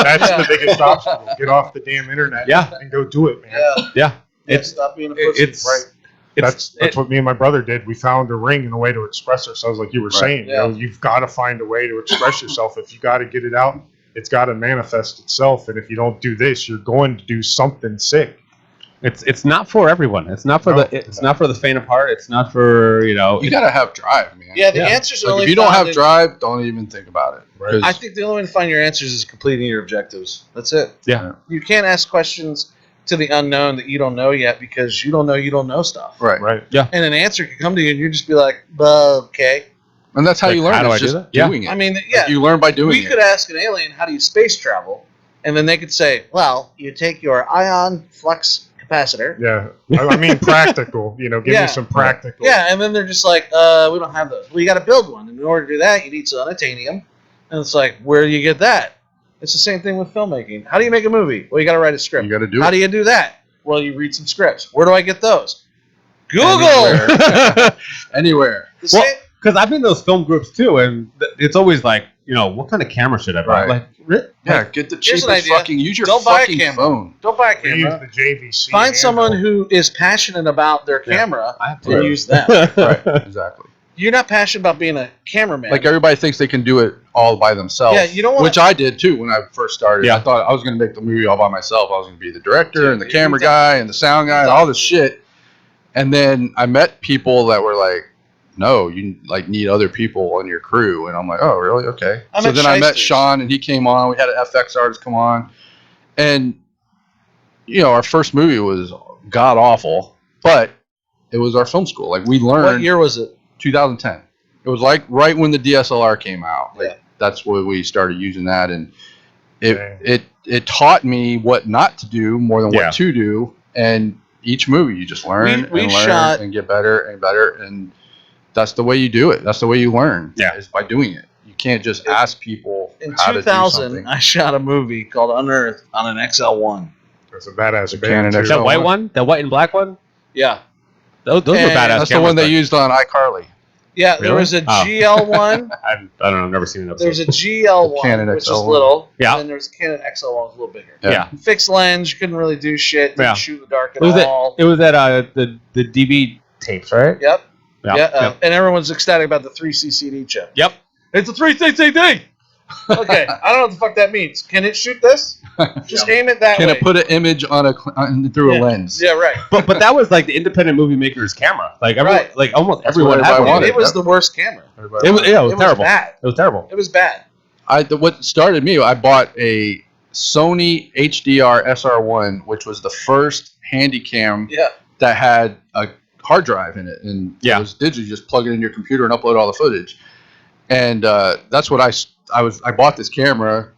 That's the biggest obstacle. Get off the damn internet and go do it, man. Yeah. Yeah. Stop being a pussy. It's Right. That's what me and my brother did. We found a ring and a way to express ourselves, like you were saying. Yeah. You've got to find a way to express yourself. If you got to get it out, it's got to manifest itself. And if you don't do this, you're going to do something sick. It's not for everyone. It's not for it's not for the faint of heart. It's not for You gotta have drive, man. Yeah, the answer's Like, only if you don't found have in- drive, don't even think about it. Right. I think the only way to find your answers is completing your objectives. That's it. Yeah. You can't ask questions to the unknown that you don't know yet because you don't know stuff. Right. Right. And an answer could come to you and you just be like, well, okay. And that's how Like, you learn. how do It's I do just that? Yeah. doing it. I mean, Like, yeah. you learn by doing We it. could ask an alien, how do you space travel? And then they could say, well, you take your ion flux capacitor. Yeah. I mean, practical. Give me some practical. Yeah, and then they're just like, we don't have those. Well, you got to build one. And in order to do that, you need some unobtainium. And it's like, where do you get that? It's the same thing with filmmaking. How do you make a movie? Well, you got to write a script. You got to do How it. do you do that? Well, you read some scripts. Where do I get those? Google. Anywhere. The same- Because I've been in those film groups too, and it's always like, what kind of camera should I buy? Right. Like, Yeah, get the Here's an cheapest idea. fucking. Use your Don't buy a fucking camera. phone. Don't buy a We use camera. the JVC. Find someone handle. who is passionate about their camera I have and to. use them. Right. Exactly. You're not passionate about being a cameraman. Like everybody thinks they can do it all by themselves. Yeah, you don't wanna- Which I did too when I first started. Yeah. I thought I was going to make the movie all by myself. I was going to be the director and the you camera done- guy and the sound guy and all this shit. And then I met people that were like, "No, you need other people on your crew." And I'm like, "Oh, really? Okay." I So met then I met shysters. Sean and he came on. We had an FX artist come on, and our first movie was god awful, but it was our film school. Like we learned. What year was it? 2010. It was like right when the DSLR came out. Like Yeah. that's when we started using that, and Dang. it taught me what not to do more than Yeah. what to do. And each movie you just learn We and learn shot- and get better and better, and that's the way you do it. That's the way you learn. Yeah. Is by doing it. You can't just ask people In how to do 2000, something. I shot a movie called Unearthed on an XL1. That's a badass The band, Canon too. XL1. That white one, that white and black one, Yeah. those were And badass. That's the one they used on iCarly. Yeah, there Really? was a Oh. GL1. I don't know. I've never seen an episode. There's a GL1, Canon which is XL1. little. Yeah. And then there's a Canon XL1, was a little bigger. yeah. Fixed lens, you couldn't really do shit. Didn't Yeah. shoot in the dark at It was all. It was at the DB tapes, right? Yep. Yep. And everyone's ecstatic about the 3CCD chip. Yep. It's a 3CCD. Okay, I don't know what the fuck that means. Can it shoot this? Just aim it that Can way. it put an image on through a lens? Yeah, right. But that was like the independent movie maker's camera. Like everyone, Right. like almost That's everyone what had everybody one. wanted. It was the worst camera. Everybody It was, wanted yeah, it was terrible. Bad. It was terrible. It was bad. What started me, I bought a Sony HDR SR1, which was the first handy cam Yeah. that had a hard drive in it, and Yeah. it was digital. You just plug it in your computer and upload all the footage. And that's what I bought this camera,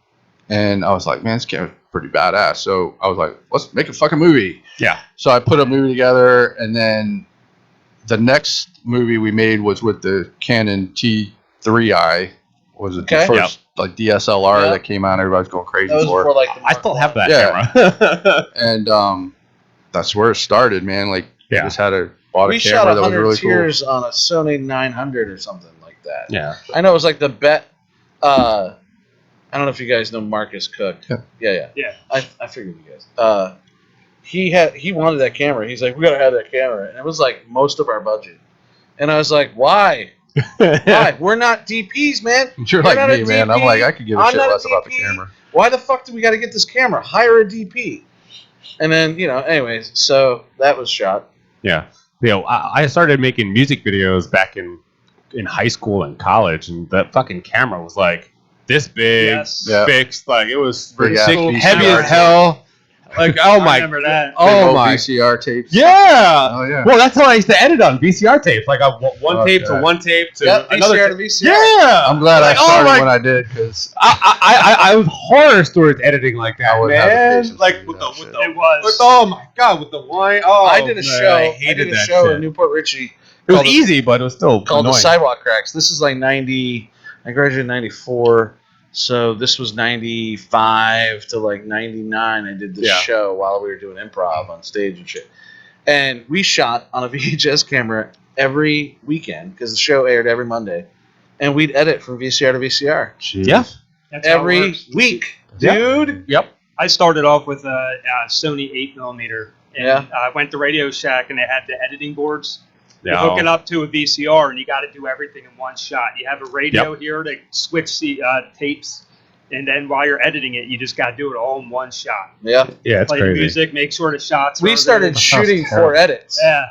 and I was like, man, this camera's pretty badass. So I was like, let's make a fucking movie. Yeah. So I put a movie together, and then the next movie we made was with the Canon T3i. Was it Okay. the first like DSLR Yeah. that came out? Everybody's going crazy That was for. before like the I still have that Yeah. camera. And that's where it started, man. Like, Yeah. just bought a We shot camera that was 100 really tears on a Sony 900 or something like that. Yeah. I know it was like the bet. I don't know if you guys know Marcus Cook. Yeah. Yeah. I figured you guys. He wanted that camera. He's like, we gotta have that camera, and it was like most of our budget. And I was like, why? Why? We're not DPs, man. You're You're like not me, a man. I'm DP. like, I could give a I'm shit not a less about the DP. camera. Why the fuck do we got to get this camera? Hire a DP. And then, anyways, so that was shot. Yeah. I started making music videos back in high school and college, and that fucking camera was like this big, Yes. Yeah. fixed. Like it was Big sick, ass heavy VCR. as hell. Like oh I my, remember that. Big oh old my, VCR tapes. yeah. Oh yeah. Well, that's how I used to edit on VCR tapes. Like one tape to Okay. one tape to Yep, another. VCR to VCR. Yeah. I'm glad Like, I oh started my- when I did, because I was horror stories editing like that, I wouldn't have the man. patience Like to do with that the shit. It was. oh my god, with the wine. Oh, I did a man, show. I I hated did a that show shit. in Newport Richie It was called easy, but it was still called annoying. the Sidewalk Cracks. This is like 90. I graduated in 94. So this was 95 to like 99. I did this Yeah. show while we were doing improv on stage and shit. And we shot on a VHS camera every weekend because the show aired every Monday. And we'd edit from VCR to VCR Yeah. That's how it every works. week. Yeah. Dude. Yep. I started off with a Sony 8mm, and Yeah. I went to Radio Shack, and they had the editing boards. You Yeah. hook it up to a VCR, and you got to do everything in one shot. You have a radio here to switch the tapes, and then while you're editing it, you just got to do it all in one shot. Yeah. Yeah, it's Play the crazy. music, make sure the shots. We are started there. shooting terrible. 4 edits. Yeah.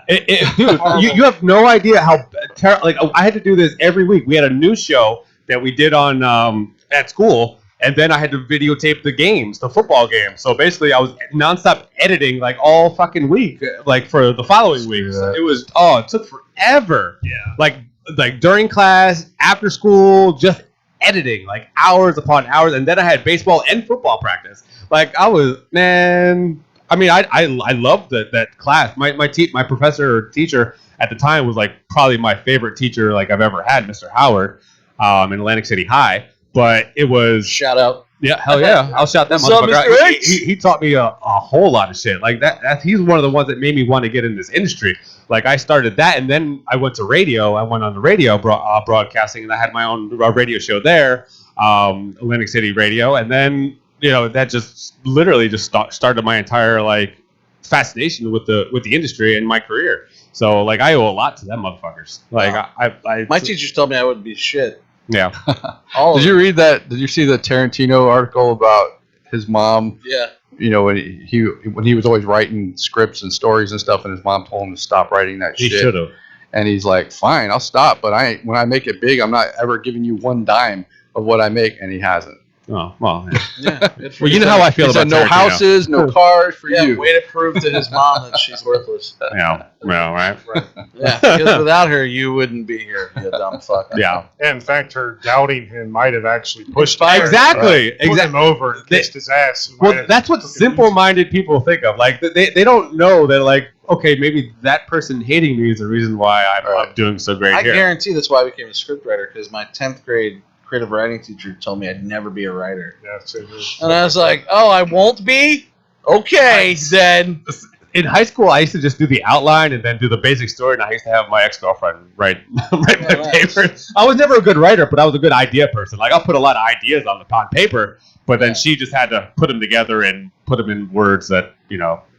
Dude, you have no idea how terrible. Like I had to do this every week. We had a new show that we did on at school, and then I had to videotape the games, the football games. So basically, I was nonstop editing like all fucking week, like for the following week. So it was it took forever. Yeah. Like during class, after school, just editing like hours upon hours, and then I had baseball and football practice. Like I was, man. I mean, I loved that class. My professor or teacher at the time was like probably my favorite teacher like I've ever had, Mr. Howard, in Atlantic City High. But it was Shout out. yeah, hell yeah, I'll shout that What's up, motherfucker. Mr. out. H? He taught me a whole lot of shit. Like that he's one of the ones that made me want to get in this industry. Like I started that, and then I went to radio. I went on the radio broadcasting, and I had my own radio show there, Atlantic City Radio. And then that just literally just started my entire like fascination with the industry and my career. So like I owe a lot to them motherfuckers. Like Wow. I My teachers told me I wouldn't be shit. yeah. All Did of you read that? Did you see the Tarantino article about his mom? Yeah. When he was always writing scripts and stories and stuff, and his mom told him to stop writing that He shit. should have. And he's like, "Fine, I'll stop, but when I make it big, I'm not ever giving you one dime of what I make." And he hasn't. Oh well. Yeah. Yeah. Good for Well, you know how I feel He about said, no Tarantino. houses, no cars for Yeah, you. way to prove to his mom that she's worthless. Yeah. Well, right. Yeah, because without her, you wouldn't be here, you dumb fuck. Yeah. In fact, her doubting him might have actually pushed Inspired. Exactly. put him over and kissed his ass. He might Well, have that's what took it simple-minded people think of. Like they don't know that like okay, maybe that person hating me is the reason why I'm doing so great I here. guarantee that's why I became a scriptwriter, because my 10th grade creative writing teacher told me I'd never be a writer. easy. Yeah, so it was- And I was like, oh, I won't be? Okay, then. In high school, I used to just do the outline and then do the basic story, and I used to have my ex-girlfriend write my nice. paper. I was never a good writer, but I was a good idea person. Like I'll put a lot of ideas on paper, but then she just had to put them together and put them in words that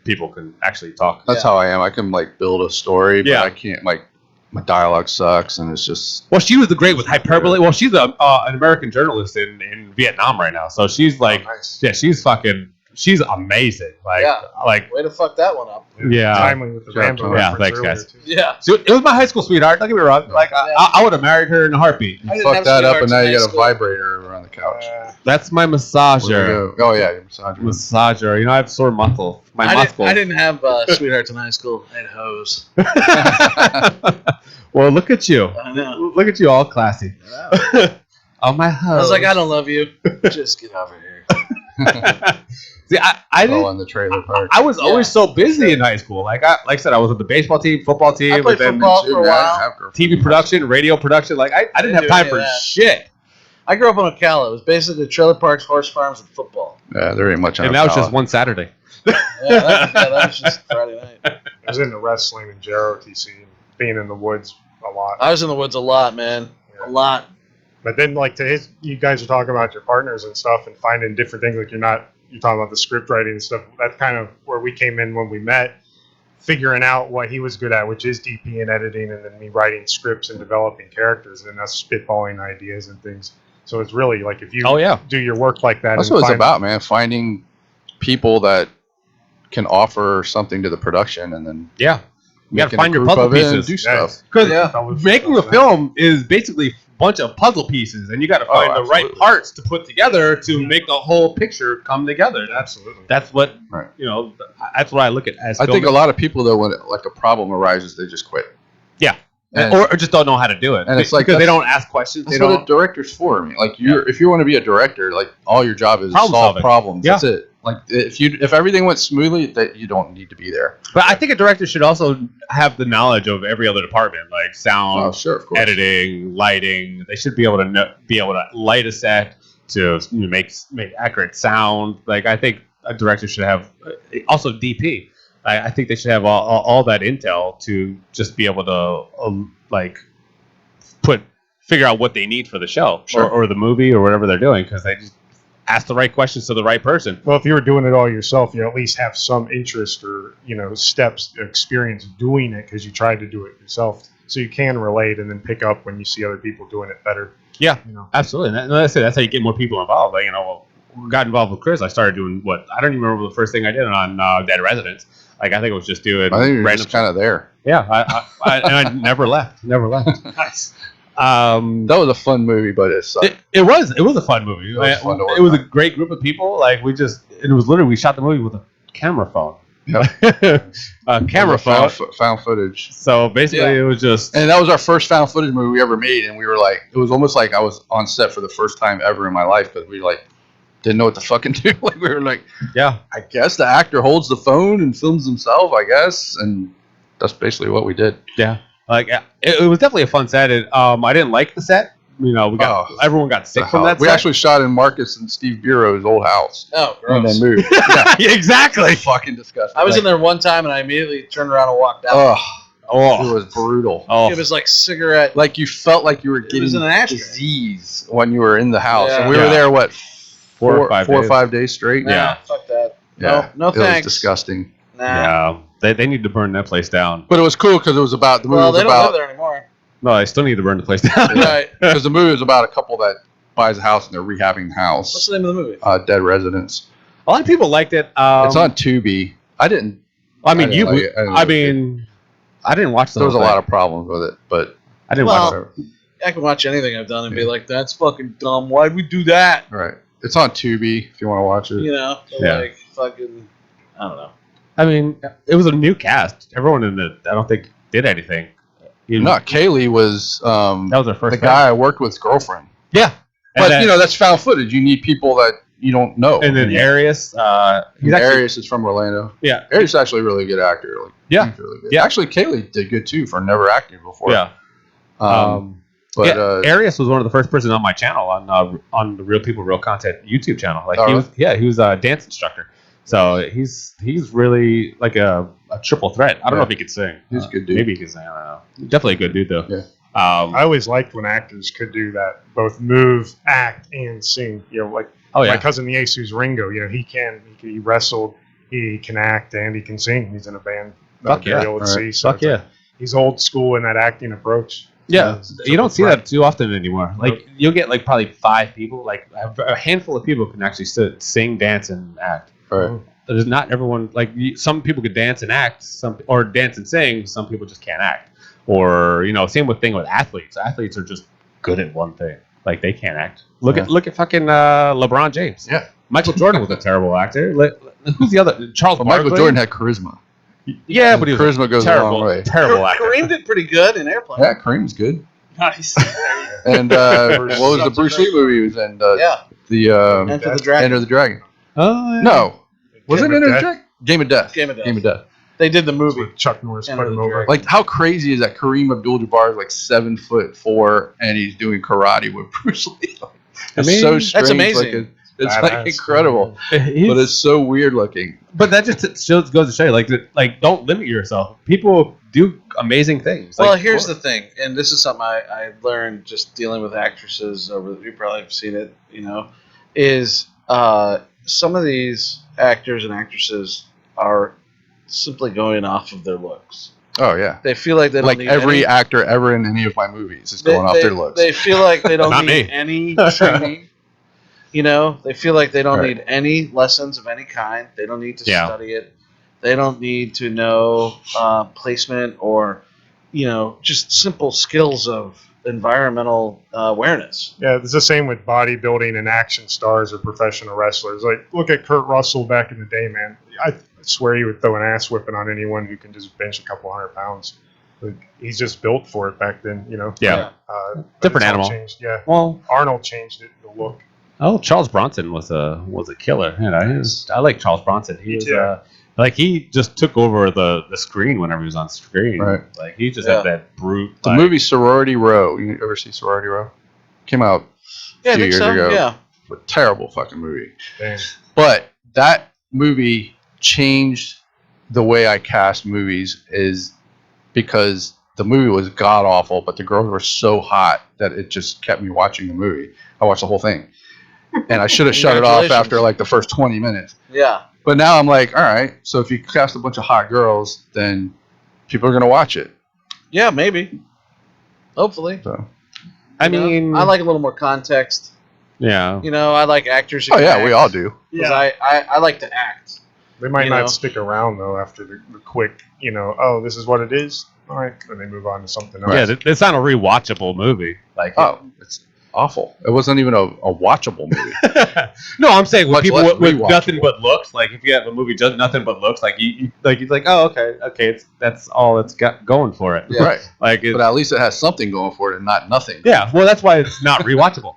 people can actually talk. That's how I am. I can like build a story, but Yeah. I can't like my dialogue sucks, and it's just Well, she was great with hyperbole. Well, she's an American journalist in Vietnam right now, so she's like, nice. yeah, she's amazing. Like, Yeah. like, Way to fuck that one up. Yeah. Timely with the Job, Rambo Tony. Yeah, reference thanks, earlier, guys. too. Yeah. so it was my high school sweetheart. Don't get me wrong. Like, I would have married her in a heartbeat. you I didn't fucked have that up, and sweethearts now in you high got a school. vibrator on the couch. That's my There massager. you go. Oh yeah, your massager. Massager. You know, I have sore muscle. My I didn't have sweethearts in high school. I had hoes. Well, look at you. I know. Look at you, all classy. Oh my hose. I was like, I don't love you. Just get over here. See, I didn't. on the trailer park. I was always so busy in high school. Like I said, I was with the baseball team, football team, I played and then football for a while. TV production, radio production. Like I didn't have do time any for of that. shit. I grew up on Ocala. It was basically trailer parks, horse farms, and football. Yeah, there ain't much. And that was just one Saturday. Yeah, that was just Friday night. I was into wrestling and JROTC, and being in the woods a lot. I was in the woods a lot, man. A lot. But then, like, you guys are talking about your partners and stuff and finding different things. Like, you're talking about the script writing and stuff. That's kind of where we came in when we met, figuring out what he was good at, which is DP and editing, and then me writing scripts and developing characters, and us spitballing ideas and things. So it's really like if you do your work like that. That's and what it's find- about, man. Finding people that can offer something to the production, and then Yeah. You gotta making a find your group puzzle of it and pieces. do stuff. Because Yeah. making a film is basically a bunch of puzzle pieces, and you got to find the right absolutely. parts to put together to make the whole picture come together. Absolutely. That's what Right. That's what I look at as. I think a filmmaking. lot of people though, when like a problem arises, they just quit. Yeah. And- or just don't know how to do it. and it's like because they that's- don't ask questions. They That's what a don't. director's for. I mean, like if you want to be a director, like all your job is Problem solve solving. problems. Yeah. That's it. Like if everything went smoothly, that you don't need to be there. But I think a director should also have the knowledge of every other department, like sound, Oh, sure, of course. editing, lighting. They should be able to light a set to make accurate sound. Like I think a director should have also DP. I think they should have all that intel to just be able to figure out what they need for the show Sure. or the movie or whatever they're doing, because they just ask the right questions to the right person. Well, if you were doing it all yourself, you at least have some interest or steps, experience doing it because you tried to do it yourself, so you can relate and then pick up when you see other people doing it better. Yeah, You know. absolutely. And that's how you get more people involved. Like, we got involved with Chris. I started doing I don't even remember the first thing I did on Dead Residents. Like, I think it was just doing I think you're random just kind of there. Yeah, and I never left. Never left. Nice. That was a fun movie, but it sucked. It was a fun movie. It was fun to work It was a on. great group of people. Like, it was literally, we shot the movie with a camera phone. Yep. A camera phone. Found footage. So basically, Yeah. it was just. And that was our first found footage movie we ever made, and we were like, it was almost like I was on set for the first time ever in my life, because we didn't know what to fucking do. Like we were like, Yeah. I guess the actor holds the phone and films himself, I guess, and that's basically what we did. Yeah. Like, it was definitely a fun set. I didn't like the set. Everyone got sick from that We set. actually shot in Marcus and Steve Bureau's old house, Oh, and gross. then moved. Yeah, Exactly. fucking disgusting. I was in there one time and I immediately turned around and walked out. It Oh. was brutal. Oh. It was like cigarette. Like you felt like you were It getting was in an ashtray. disease when you were in the house, Yeah. and we were Yeah. there what 4 or 5 4 or days. 5 days straight. Nah, fuck that. Yeah. No It thanks. was disgusting. Nah. Yeah. They need to burn that place down. But it was cool because it was about the movie Well, was they don't live about there anymore. No, they still need to burn the place down. Right. because the movie was about a couple that buys a house and they're rehabbing the What's house. the name of the movie? Dead Residents. A lot of people liked it. It's on Tubi. I didn't. I mean, I didn't like it. I didn't watch the There was a whole lot thing. of problems with it, but I didn't Well, watch it. I can watch anything I've done and be like, that's fucking dumb. Why'd we do that? right. It's on Tubi if you want to watch it. You know? Yeah. Like, fucking, I don't know. I mean, it was a new cast. Everyone in it, I don't think, did anything. No, Kaylee was That was our first the guy I worked with's girlfriend. Yeah. But then, that's found footage. You need people that you don't know. And then Arius, he's actually, Arius is from Orlando. yeah, Arius is actually a really good actor. Like, Yeah. he's really good. Yeah. Actually, Kaylee did good too for never acting before. yeah. But Yeah, Arius was one of the first person on my channel on the Real People Real Content YouTube channel. Like Oh, he was a dance instructor. So he's really like a triple threat. I don't know if he could sing. He's a good dude. Maybe he could sing. I don't know. Definitely a good dude though. Yeah. I always liked when actors could do that, both move, act, and sing. Like Oh yeah. my cousin the Ace, who's Ringo. He wrestled, he can act, and he can sing. He's in a band. Fuck yeah. Burial at Sea, so Fuck it's like, yeah. he's old school in that acting approach. Yeah, you don't see Right. that too often anymore. Like you'll get like probably 5 people, like a handful of people can actually sit, sing, dance, and act. Right. There's not everyone like some people could dance and act, or dance and sing. Some people just can't act. Or same thing with athletes. Athletes are just good at one thing. Like they can't act. Look at fucking LeBron James. Yeah. Michael Jordan was a terrible actor. Who's the other? Charles Well, Michael Barkley? Jordan had charisma. Yeah, but he was Charisma goes a terrible, long way. terrible actor. Kareem did pretty good in Airplane. Yeah, Kareem's good. Nice. And what was the Bruce Lee movie he was in? Yeah. The Enter the Dragon. Enter the Dragon. Oh, yeah. No. Was it Game of Enter the Death. Dragon? Game of Death. Game of Death. Game of Death. They did the movie. With Chuck Norris Enter put him the over. Dragon. Like, how crazy is that Kareem AbdulJabbar is like 7'4" and he's doing karate with Bruce Lee? It's mean, so that's strange. amazing. Like, it's Badass. like incredible, He's- but it's so weird looking. But that just goes to show you, like don't limit yourself. People do amazing things. Well, Like, here's the thing, and this is something I learned just dealing with actresses over. You probably have seen it, is some of these actors and actresses are simply going off of their looks. Oh yeah, They feel like they don't like need every any, actor ever in any of my movies is they, going off they- their looks. They feel like they don't Not need me. any training. They feel like they don't Right. need any lessons of any kind. They don't need to Yeah. study it. They don't need to know placement or, just simple skills of environmental awareness. Yeah, it's the same with bodybuilding and action stars or professional wrestlers. Like, look at Kurt Russell back in the day, man. I swear he would throw an ass whipping on anyone who can just bench a couple 100 pounds. Like, he's just built for it back then, Yeah. But Different it's all animal. Changed. Yeah, Well, Arnold changed it. The look. Charles Bronson was a killer. I like Charles Bronson. He Me was too. he just took over the screen whenever he was on screen. Right. Like he just Yeah. had that brute. The movie Sorority Row. You ever see Sorority Row? Came out Yeah, I few think years so. ago. Yeah. a terrible fucking movie. Damn. But that movie changed the way I cast movies, is because the movie was god awful, but the girls were so hot that it just kept me watching the movie. I watched the whole thing, and I should have shut it off Congratulations. after like the first 20 minutes. Yeah. But now I'm like, all right, so if you cast a bunch of hot girls, then people are gonna watch it. Yeah, maybe. Hopefully. So I mean, I like a little more context. yeah. I like actors. Who oh can yeah, act, we all do. 'cause I like to act. They might You not know. stick around though after the quick, oh, this is what it is. All right, then they move on to something else. Yeah, it's not a rewatchable movie. Like, Oh, it's awful. It wasn't even a watchable movie. no, I'm saying with Much people less with rewatchable. nothing but looks. Like, if you have a movie just nothing but looks, like you're like, oh, okay, that's all it's got going for it. Yeah. Right. Like, But at least it has something going for it and not nothing. yeah, well, that's why it's not rewatchable.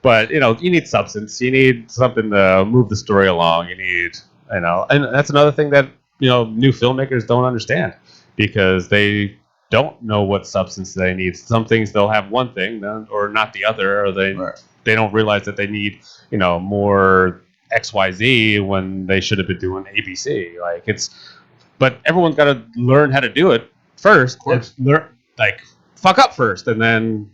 But you need substance. You need something to move the story along. You need, and that's another thing that new filmmakers don't understand, because they don't know what substance they need. Some things they'll have one thing or not the other, or they Right. they don't realize that they need more XYZ when they should have been doing ABC. But everyone's got to learn how to do it first. Of course. And learn, fuck up first, and then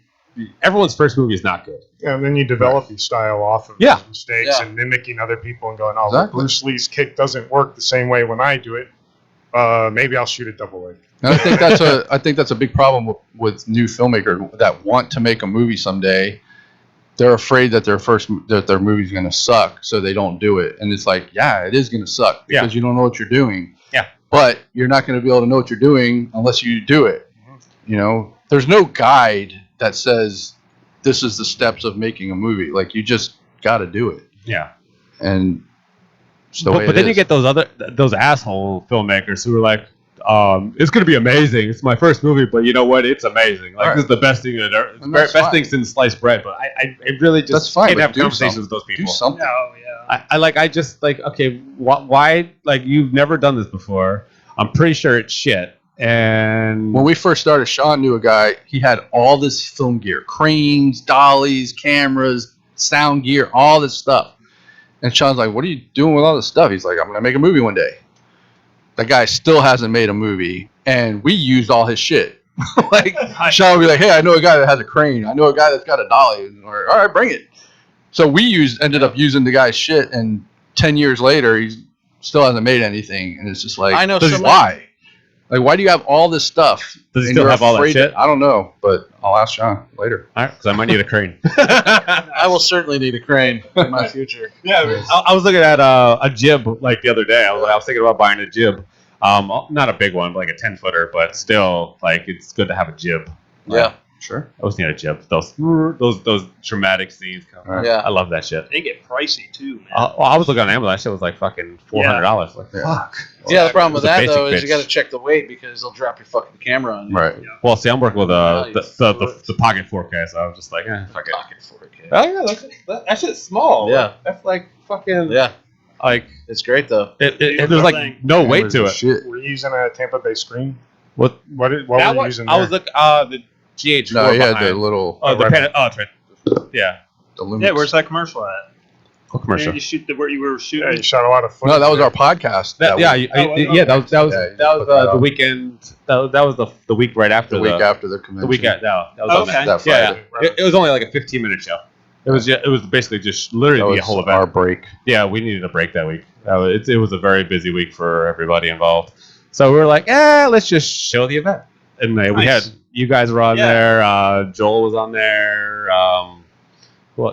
everyone's first movie is not good. Yeah, and then you develop your style off of Yeah. those mistakes Yeah. and mimicking other people and going, oh, Exactly. Bruce Lee's kick doesn't work the same way when I do it. Maybe I'll shoot it double leg. And I think that's a big problem with new filmmakers that want to make a movie someday. They're afraid that their movie's going to suck, so they don't do it. And it's like, yeah, it is going to suck because you don't know what you're doing. Yeah. But you're not going to be able to know what you're doing unless you do it. There's no guide that says this is the steps of making a movie. Like, you just got to do it. Yeah. And it's the way But it then you is. get those asshole filmmakers who are like, it's gonna be amazing. It's my first movie, but you know what? It's amazing. Like, Right. this is the best thing that ever. And that's Best fine. thing since sliced bread. But I really just That's fine, can't but have do conversations something. with those Do people. something. No, yeah. I just okay. Why? Like, you've never done this before. I'm pretty sure it's shit. And When we first started, Sean knew a guy. He had all this film gear, cranes, dollies, cameras, sound gear, all this stuff. And Sean's like, what are you doing with all this stuff? He's like, I'm going to make a movie one day. That guy still hasn't made a movie, and we used all his shit. Like, Sean would be like, hey, I know a guy that has a crane. I know a guy that's got a dolly. And we're, all right, bring it. So we ended up using the guy's shit, and 10 years later, he still hasn't made anything. And it's just like, I know this is so why. Like, why do you have all this stuff? Does he and still you're have all that afraid shit? I don't know, but I'll ask Sean later. All right, because I might need a crane. I will certainly need a crane in my future. Yeah, I was looking at a jib like the other day. I was thinking about buying a jib. Not a big one, like a 10-footer, but still, like it's good to have a jib. Yeah. Sure. I always need a jib. Those traumatic scenes. Right. Yeah. I love that shit. They get pricey too, man. I was looking on Amazon. That shit was like fucking $400. Like, fuck. Yeah, the problem with It's a that though basic is you bitch. got to check the weight because they'll drop your fucking camera on you. Right. Well, see, I'm working with Nice. the Pocket 4K, so I was just like, fuck it. Pocket 4K. Oh yeah, that shit's small. Yeah. That's like fucking Yeah, like it's great though. there's like no weight to it. Shit. We're using a Tampa Bay screen. What What that were you one? using I was there? looking the GH4 No, he had behind. the little the right. pen. Oh, that's right. Yeah. the Lumix. Yeah, where's that commercial at? What commercial? Did you shoot where you were Yeah, shooting? you shot a lot of footage. No, that was there. our podcast. That, yeah, week. that was Yeah, you that was put that the up. weekend. That was the week right after the week after the convention. the week at that was Oh, on that. okay. That Yeah, Friday. yeah. It was only like a 15-minute show. It was basically just literally That the was whole event. our break. Yeah, we needed a break that week. It was a very busy week for everybody involved. So we were like, let's just show the event. And we Nice. had you guys were on Yeah. there. Joel was on there. Who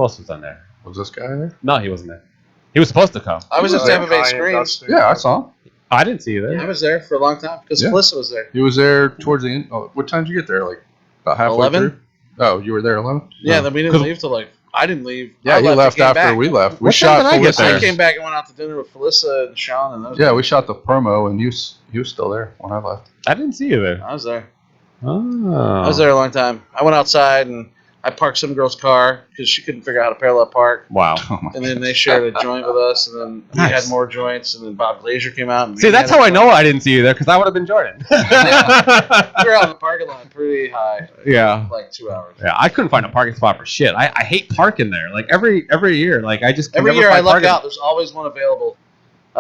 else was on there? Was this guy there? No, he wasn't there. He was supposed to come. I was at Yeah. Tampa Bay Ryan, Screens. Dustin. Yeah, I saw him. I didn't see you there. I was there for a long time because Yeah. Melissa was there. He was there towards the end. Oh, what time did you get there? Like about halfway 11? through? Oh, you were there 11? Yeah, No. then we didn't 'Cause- leave till like I didn't leave. Yeah, I he left and came after back. we left. We What time shot did I get Felissa. there? I came back and went out to dinner with Felissa and Sean and those. Yeah, guys. we shot the promo, and he was still there when I left. I didn't see you there. I was there. Oh. I was there a long time. I went outside and I parked some girl's car because she couldn't figure out how to parallel park. Wow. Oh my And then they shared a joint with us, and then we Nice. had more joints, and then Bob Glazier came out. And See, we that's had how a I know I didn't see you there because I would have been Jordan. We were out in the parking lot pretty high, yeah. like 2 hours. Yeah, I couldn't find a parking spot for shit. I hate parking there. Like every year, like I just can Every never year I find luck parking. out. There's always one available.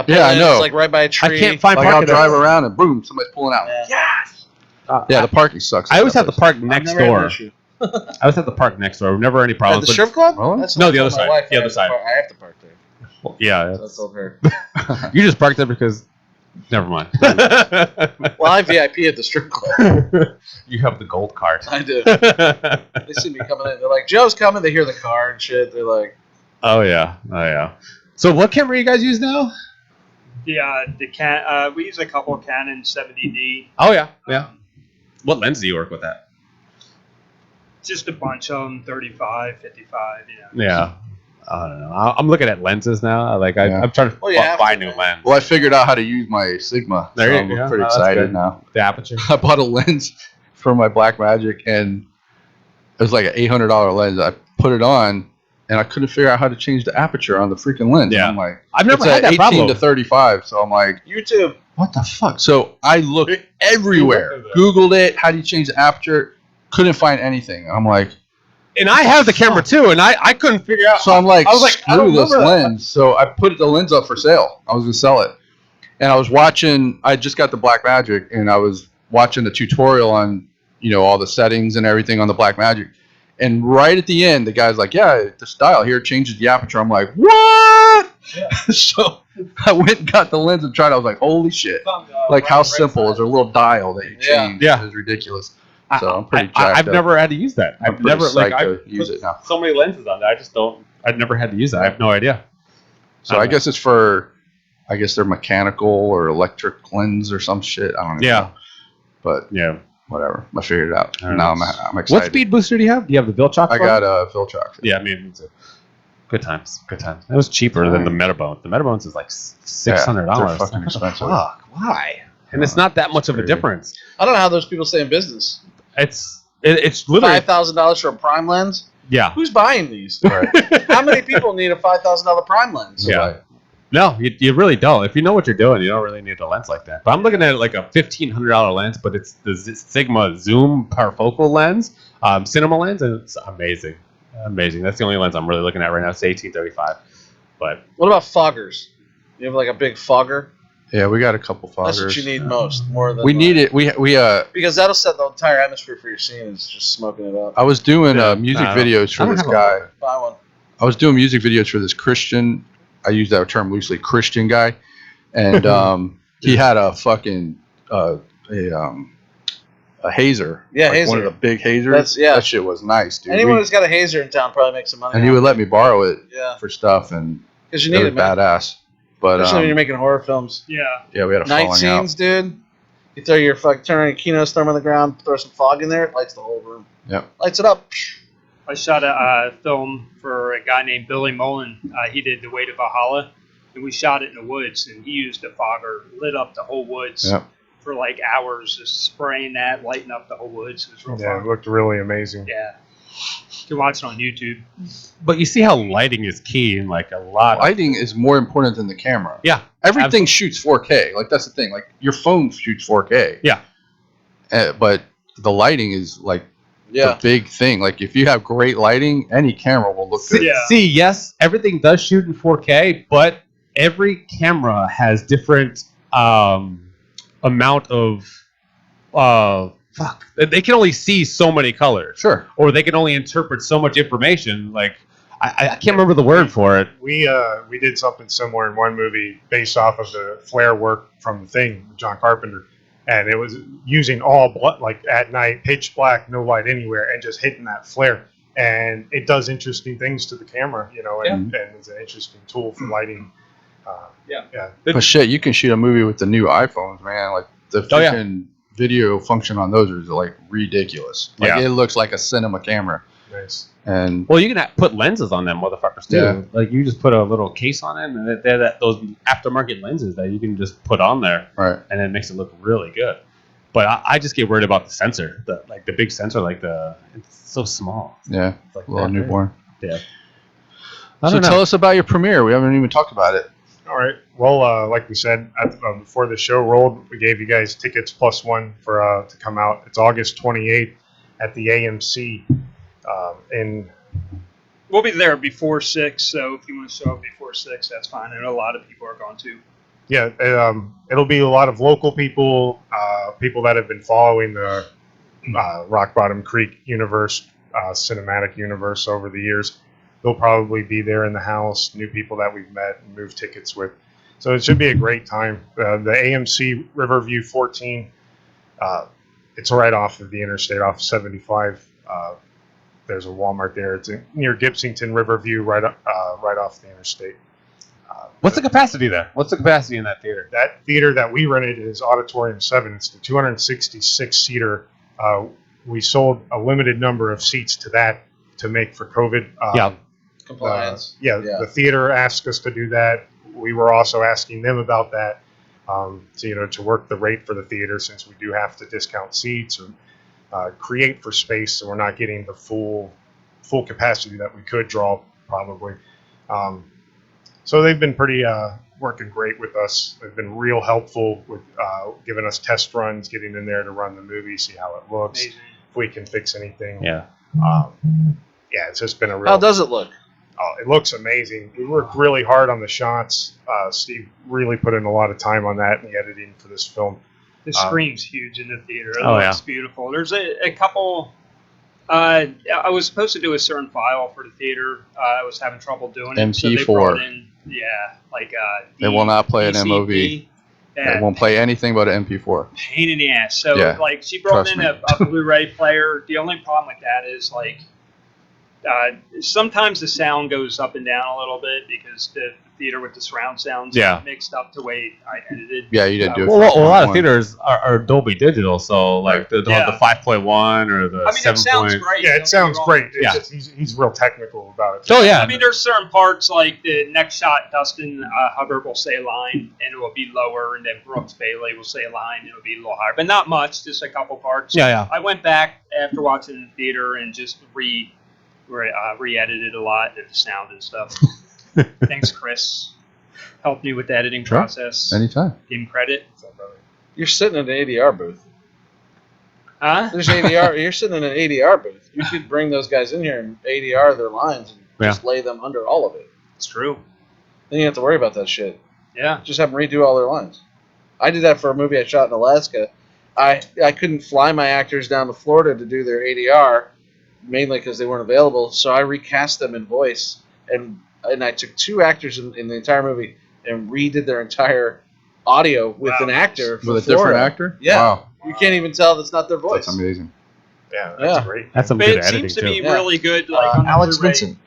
Yeah, I know. It's like right by a tree. I can't find Like I'll parking. drive there. around and boom, somebody's pulling out. Yeah. Yeah, the parking sucks. I always have to park I've next never had an door. issue. I always have to park next door. Never any At problems. the strip club? Really? That's No, what the I other told my side. wife. The other side. I have to park there. Well, yeah, So I told her. you just parked there because. Never mind. Well, I VIP at the strip club. You have the gold card. I do. They see me coming in. They're like, Joe's coming. They hear the car and shit. They're like, Oh yeah. So what camera you guys use now? The we use a couple of Canon 70D. Oh yeah. What lens do you work with that? Just a bunch of them, 35, 55. You know. Yeah. I don't know. I'm looking at lenses now. Like Yeah. I'm trying to Well, you have buy to, new man. lens. Well, I figured out how to use my Sigma. There so you I'm go. pretty Oh, that's excited good. now. The aperture. I bought a lens for my Blackmagic, and it was like an $800 lens. I put it on, and I couldn't figure out how to change the aperture on the freaking lens. Yeah. And I'm like, I've never it's had at that 18 problem. to 35, so I'm like, YouTube. what the fuck? So I looked everywhere, Googled it. How do you change the aperture? Couldn't find anything. I'm like, And I have the camera too, and I couldn't figure out. so I'm like, I was like, I screw don't this remember that. lens. So I put the lens up for sale. I was gonna sell it, and I was watching. I just got the Blackmagic, and I was watching the tutorial on, all the settings and everything on the Blackmagic. And right at the end, the guy's like, "Yeah, the style here changes the aperture." I'm like, "What?" Yeah. So I went and got the lens and tried. I was like, "Holy shit!" Like how simple is there a little dial that you Yeah. change? Yeah. It's ridiculous. So I'm pretty jacked I've up. never had to use that. I'm I've pretty never psyched I to use it now. So many lenses on there. I just don't. I've never had to use that. I have no idea. So I guess it's for, I guess they're mechanical or electric lens or some shit. I don't know. Yeah. But Yeah. whatever. I figured it out. I don't Now know. I'm excited. What speed booster do you have? Do you have the Viltrox? I one? got a Viltrox. Yeah, me too. Good times. Good times. It was cheaper than the Metabone. The Metabones is like $600. they're fucking expensive. Fuck. Why? And it's not that much of a Crazy. difference. I don't know how those people stay in business. It's literally $5,000 for a prime lens? yeah. Who's buying these? Right. How many people need a $5,000 prime lens? Yeah. Right. No, you really don't. If you know what you're doing, you don't really need a lens like that. But I'm looking at like a $1,500 lens, but it's the Sigma Zoom parafocal lens, cinema lens, and it's amazing. Amazing. That's the only lens I'm really looking at right now. It's 1835. But What about foggers? You have like a big fogger? Yeah, we got a couple foggers. That's what you need most, more than We need it. We because that'll set the entire atmosphere for your scene. Is just smoking it up. I was doing Yeah. music I don't- videos I for don't this have a- guy. Buy one. I was doing music videos for this Christian. I use that term loosely, Christian guy, and he had a fucking a hazer. Yeah, like one of hazer. the big hazers. That shit was nice, dude. Anyone who's got a hazer in town probably makes some money. And he would let me borrow it Yeah. for stuff, and Because you it need was it, man. badass. But Especially when you're making horror films. Yeah. yeah, we had a Night falling scenes, out. dude. You throw your turn on your Kino storm on the ground, throw some fog in there, it lights the whole room. Yep. Lights it up. I shot a film for a guy named Billy Mullen. He did The Way to Valhalla, and we shot it in the woods, and he used a fogger, lit up the whole woods Yep. for like hours, just spraying that, lighting up the whole woods. It was real Yeah, it fun. looked really amazing. Yeah. You can watch it on YouTube. But you see how lighting is key in like a lot. Lighting is more important than the camera. Yeah, Everything shoots 4K. Like that's the thing. Like your phone shoots 4K. Yeah. But the lighting is like Yeah. the big thing. Like if you have great lighting, any camera will look good. Yeah. See, yes, everything does shoot in 4K, but every camera has different amount of They can only see so many colors, Sure. or they can only interpret so much information. Like I can't remember the word for it. We did something similar in one movie based off of the flare work from The Thing with John Carpenter, and it was using all like at night, pitch black, no light anywhere, and just hitting that flare. And it does interesting things to the camera, and it's an interesting tool for lighting. But shit, you can shoot a movie with the new iPhones, man. Like the freaking video function on those is like ridiculous. Like it looks like a cinema camera. Nice. And Well, you can put lenses on them motherfuckers too. Yeah. Like you just put a little case on it, and they're those aftermarket lenses that you can just put on there, right. and it makes it look really good. But I just get worried about the sensor, the big sensor, it's so small. Yeah. It's like Little that big. newborn. Yeah. So tell us about your premiere. We haven't even talked about it. All right. Well, like we said before the show rolled, we gave you guys tickets +1 for to come out. It's August 28th at the AMC. We'll be there before 6, so if you want to show up before 6, that's fine. I know a lot of people are going to. Yeah, it'll be a lot of local people, people that have been following the Rock Bottom Creek universe, cinematic universe over the years. They'll probably be there in the house, new people that we've met and moved tickets with. So it should be a great time. The AMC Riverview 14, it's right off of the interstate, off 75. There's a Walmart there. It's near Gibsonton, Riverview, right off the interstate. What's the capacity there? What's the capacity in that theater? That theater that we rented is Auditorium 7. It's the 266-seater. We sold a limited number of seats to that to make for COVID. Compliance. The theater asked us to do that. We were also asking them about that, to work the rate for the theater, since we do have to discount seats or create for space, so we're not getting the full capacity that we could draw probably. So they've been pretty working great with us. They've been real helpful with giving us test runs, getting in there to run the movie, see how it looks, Amazing. if we can fix anything. Yeah. It's just been a real. How does it look? It looks amazing. We worked really hard on the shots. Steve really put in a lot of time on that and the editing for this film. The screen's huge in the theater. It Oh, looks beautiful. There's a couple. I was supposed to do a certain file for the theater. I was having trouble doing it. So they MP4. brought in, They will not play an DCP. MOV. Yeah, They won't play anything but an MP4. pain in the ass. So Yeah, she brought trust in me. a Blu-ray player. The only problem with that is sometimes the sound goes up and down a little bit because the theater with the surround sounds mixed up the way I edited. Yeah, you didn't do it. Well, a lot of one. theaters are Dolby Digital, so like the 5.1 or the 7. It sounds great. Yeah, don't it get sounds me wrong. great. It's Yeah. just, he's real technical about it. Oh yeah. I mean, there's certain parts like the next shot, Dustin Hubbard will say a line and it will be lower, and then Brooks Bailey will say a line and it will be a little higher, but not much, just a couple parts. Yeah. I went back after watching the theater and just re-edited a lot of the sound and stuff. Thanks, Chris. Helped me with the editing Sure. process. Anytime. Give him credit. You're sitting in an ADR booth. Huh? There's ADR. You're sitting in an ADR booth. You could bring those guys in here and ADR their lines and just lay them under all of it. It's true. Then you don't have to worry about that shit. Yeah. Just have them redo all their lines. I did that for a movie I shot in Alaska. I couldn't fly my actors down to Florida to do their ADR, mainly because they weren't available. So I recast them in voice, and I took 2 actors in the entire movie and redid their entire audio with an actor from With a different Florida. actor. Yeah. Wow, You can't even tell that's not their voice. that's amazing. Yeah, that's Yeah. great. That's some But good it editing seems to too. be Yeah. really good. Like on the Alex Blu-ray. Vincent.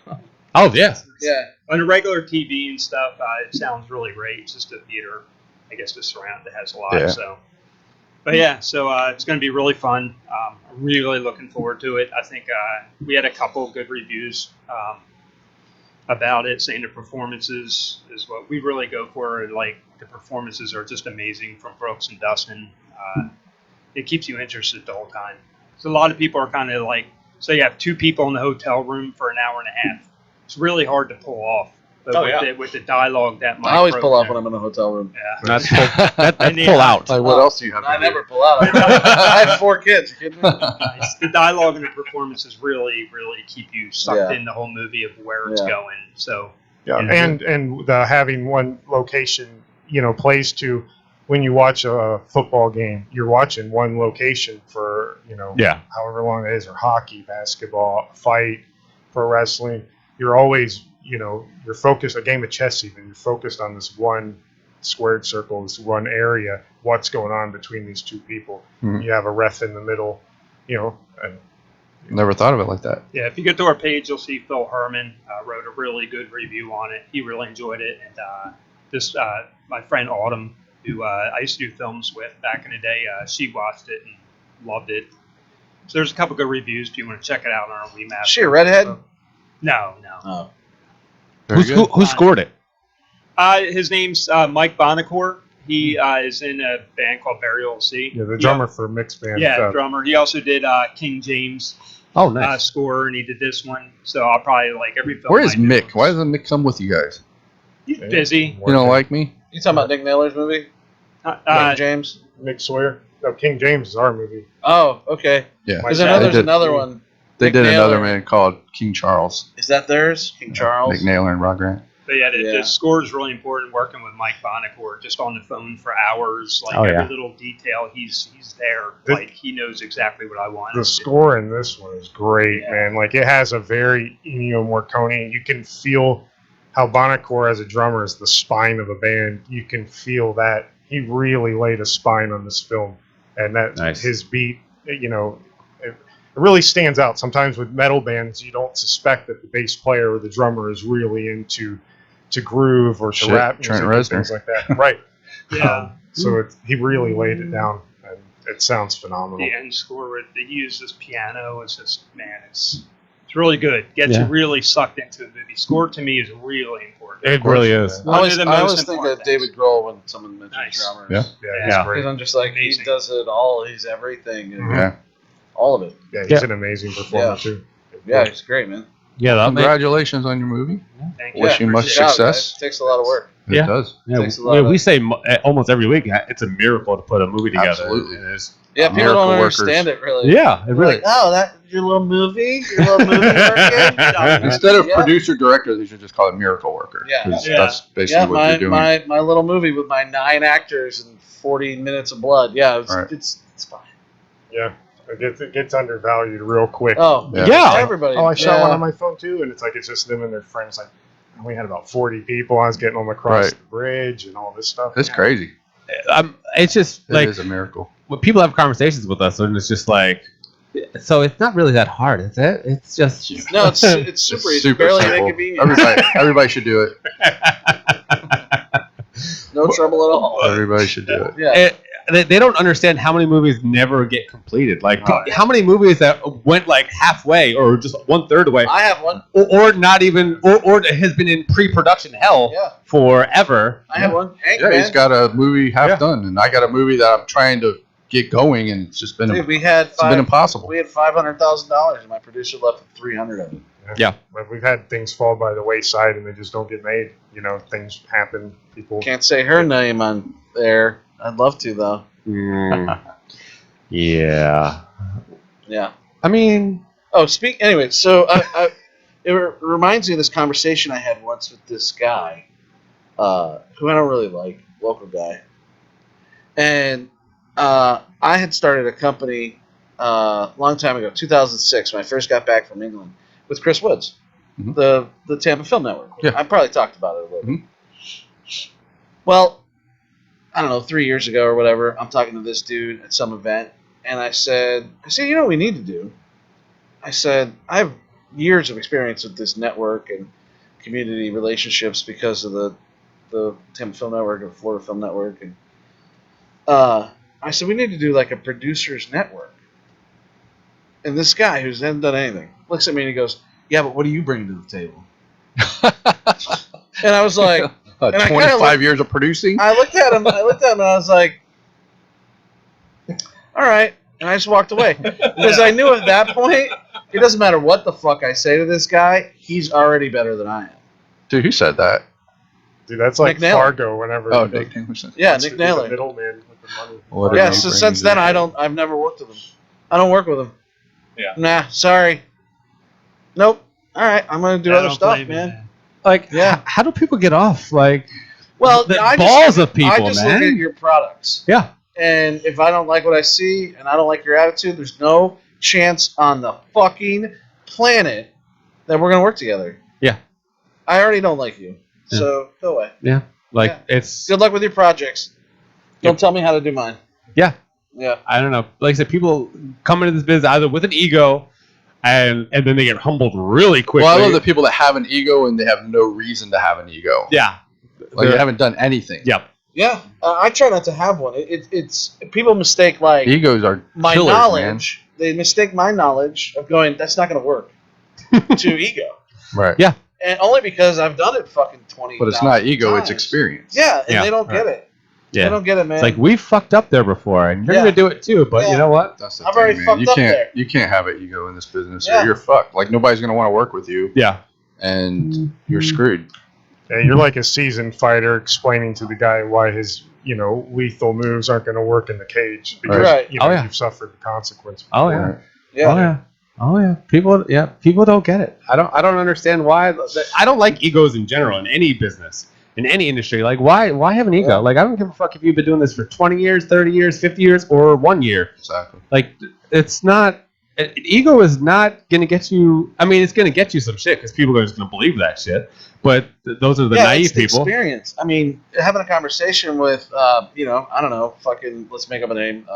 Oh yeah. Yeah. On the regular TV and stuff, it sounds really great. It's just a theater, I guess, to surround that has a lot. Yeah. So, but yeah, so it's going to be really fun. I'm really looking forward to it. I think we had a couple of good reviews about it, saying the performances is what we really go for. And like the performances are just amazing from Brooks and Dustin. It keeps you interested the whole time. So a lot of people are kind of like, so you have two people in the hotel room for an hour and a half. It's really hard to pull off. But with the dialogue that Mike I always wrote pull out there- when I'm in a hotel room. Yeah. That's that's And the, pull out. Like, what else do you have? I to never pull out. I have 4 kids. You kidding me? Nice. The dialogue and the performances really, really keep you sucked Yeah. in the whole movie of where it's Yeah. going. So Yeah, Yeah. and the having one location, plays to when you watch a football game, you're watching one location for Yeah. however long it is, or hockey, basketball, fight, pro wrestling. You're always you're focused. A game of chess, even you're focused on this one squared circle, this one area. What's going on between these two people? Mhm. You have a ref in the middle, and Never thought of it like that. yeah, if you get to our page, you'll see Phil Herman wrote a really good review on it. He really enjoyed it, and my friend Autumn, who I used to do films with back in the day, she watched it and loved it. So there's a couple good reviews if you want to check it out on our Remap. Is she a redhead? No. Oh. Very good. Who scored it? His name's Mike Bonacore. He is in a band called Burial Sea. the drummer for mixed band. Yeah, drummer. He also did King James Oh, nice. score, and he did this one. So I'll probably like every film. Where is I do. Mick? Why doesn't Mick come with you guys? He's busy. You don't like me? You talking about Nick Naylor's movie? Nick James? Nick Sawyer? No, King James is our movie. Oh, okay. Yeah. There's Yeah, there's they did. another one. They Nick did another Naylor. man called King Charles. Is that theirs? King Charles? Nick Naylor and Rod Grant. But yeah, Yeah. the score is really important. Working with Mike Bonacore, just on the phone for hours, like Oh, every yeah. little detail, he's there. This- Like he knows exactly what I want. The score in this one is great, Yeah. man. Like, it has a very Ennio Morricone. You can feel how Bonacore as a drummer is the spine of a band. You can feel that he really laid a spine on this film, and that Nice. his beat, it really stands out. Sometimes with metal bands, you don't suspect that the bass player or the drummer is really into to groove or to Shit, rap Trent music and Reznor. things like that. Right. Yeah. So he really laid it down, and it sounds phenomenal. The end score with they use this piano. It's just it's really good. Gets Yeah. you really sucked into the movie. Score to me is really important. It really is. One of the I most always think important of David Grohl when someone mentions Nice. drummers. Yeah. Yeah, he's Yeah. great. Because I'm just like, Amazing. he does it all. He's everything. And Mhm. Yeah. all of it. Yeah, he's Yeah. an amazing performer Yeah. too. Yeah, he's great, man. Yeah, that Congratulations on your movie. Thank you. Wish you much Good job, success. guys. It takes a lot of work. It Yeah. does. Yeah, Takes a lot we of- say almost every week it's a miracle to put a movie together. Absolutely. It is. Yeah, people Miracle don't workers. understand it really. Yeah, it They're really. like, oh, that your little movie? Your little movie working? Instead of Yeah. producer director, they should just call it miracle worker. Yeah. 'Cause Yeah. that's basically Yeah, what you're my, doing. my little movie with my 9 actors and 40 minutes of blood. Yeah, Right. it's fine. Yeah, it gets undervalued real quick. Oh, Yeah. Yeah. everybody. Oh, I shot yeah. one on my phone too, and it's just them and their friends. Like, we had about 40 people. I was getting them across Right. the bridge and all this stuff. It's crazy. It's just It like is a miracle. when people have conversations with us, and it's just like, so it's not really that hard, is it? It's just No, it's super easy. Barely simple. inconvenient. Everybody should do it. No trouble at all. Everybody should do it. Yeah. they don't understand how many movies never get completed. Like Oh, yeah. how many movies that went like halfway or just 1/3 away, I have one. or not even, or has been in pre-production hell Yeah. forever. I have one. Hank, Yeah, man. he's got a movie half Yeah. done, and I got a movie that I'm trying to get going, and it's just been Dude, we had it's been impossible. we had $500,000, and my producer left with 300 of it. Yeah. But we've had things fall by the wayside, and they just don't get made. Things happen. People. Can't say her name on there. I'd love to though. Yeah. Yeah. I mean, Oh, anyway, so it reminds me of this conversation I had once with this guy, who I don't really like, local guy, and I had started a company a long time ago, 2006, when I first got back from England, with Chris Woods, Mhm. the Tampa Film Network. Yeah. I probably talked about it a little bit. Mhm. Well, I don't know, 3 years ago or whatever, I'm talking to this dude at some event, and I said, you know what we need to do? I said, I have years of experience with this network and community relationships because of the Tampa Film Network and Florida Film Network, and I said we need to do like a producers network. And this guy who's hasn't done anything looks at me and he goes, "Yeah, but what are you bringing to the table?" And I was like, and I kinda 25 years of producing. I looked at him and I was like, all right. And I just walked away. Because I knew at that point, it doesn't matter what the fuck I say to this guy, he's already better than I am. Dude, who said that? Dude, that's like Nick Naylor. Fargo. Whenever Oh, the- Nick Naylor. Yeah, wants Nick to be the Naylor. middleman with the money. What Yeah, he so brings since then in. I've never worked with him. I don't work with him. Yeah. Nah, sorry. Nope. All right, I'm gonna do I other don't stuff, blame you, man. Like, Yeah. how do people get off? Like, Well, the I balls just, of people, I just man. look at your products. Yeah. And if I don't like what I see and I don't like your attitude, there's no chance on the fucking planet that we're gonna work together. Yeah. I already don't like you. Yeah. So go away. Like, Yeah. it's, Good luck with your projects. Don't tell me how to do mine. yeah. Yeah. I don't know. Like I said, people come into this business either with an ego and then they get humbled really quickly. Well, I love the people that have an ego and they have no reason to have an ego. Yeah. Like they haven't done anything. Yep. Yeah. I try not to have one. It's people mistake like Egos are my killers, knowledge. They mistake my knowledge of going, that's not going to work to ego. man. Right. Yeah. And only because I've done it fucking 20 But it's not ego, times. it's experience. Yeah, and Yeah. they don't get it. They Yeah. don't get it, man. It's like, we fucked up there before and you're Yeah. going to do it too. But Yeah. you know what? That's the I've thing, already man. fucked You up can't there. you can't have an ego in this business Yeah. or you're fucked. Like nobody's gonna want to work with you Yeah. and you're screwed. Yeah, you're like a seasoned fighter explaining to the guy why his, lethal moves aren't going to work in the cage because Right. Oh, yeah. you've suffered the consequence. Oh, yeah. Right. yeah. Oh, yeah. Oh, yeah. People don't get it. I don't understand why. I don't like egos in general in any business, in any industry. Like, why have an ego? Yeah. Like, I don't give a fuck if you've been doing this for 20 years, 30 years, 50 years, or 1 year. Exactly. Like, it's not. Ego is not going to get you. I mean, it's going to get you some shit because people are just going to believe that shit. But those are the naive it's the people. experience. I mean, having a conversation with, I don't know, fucking, let's make up a name,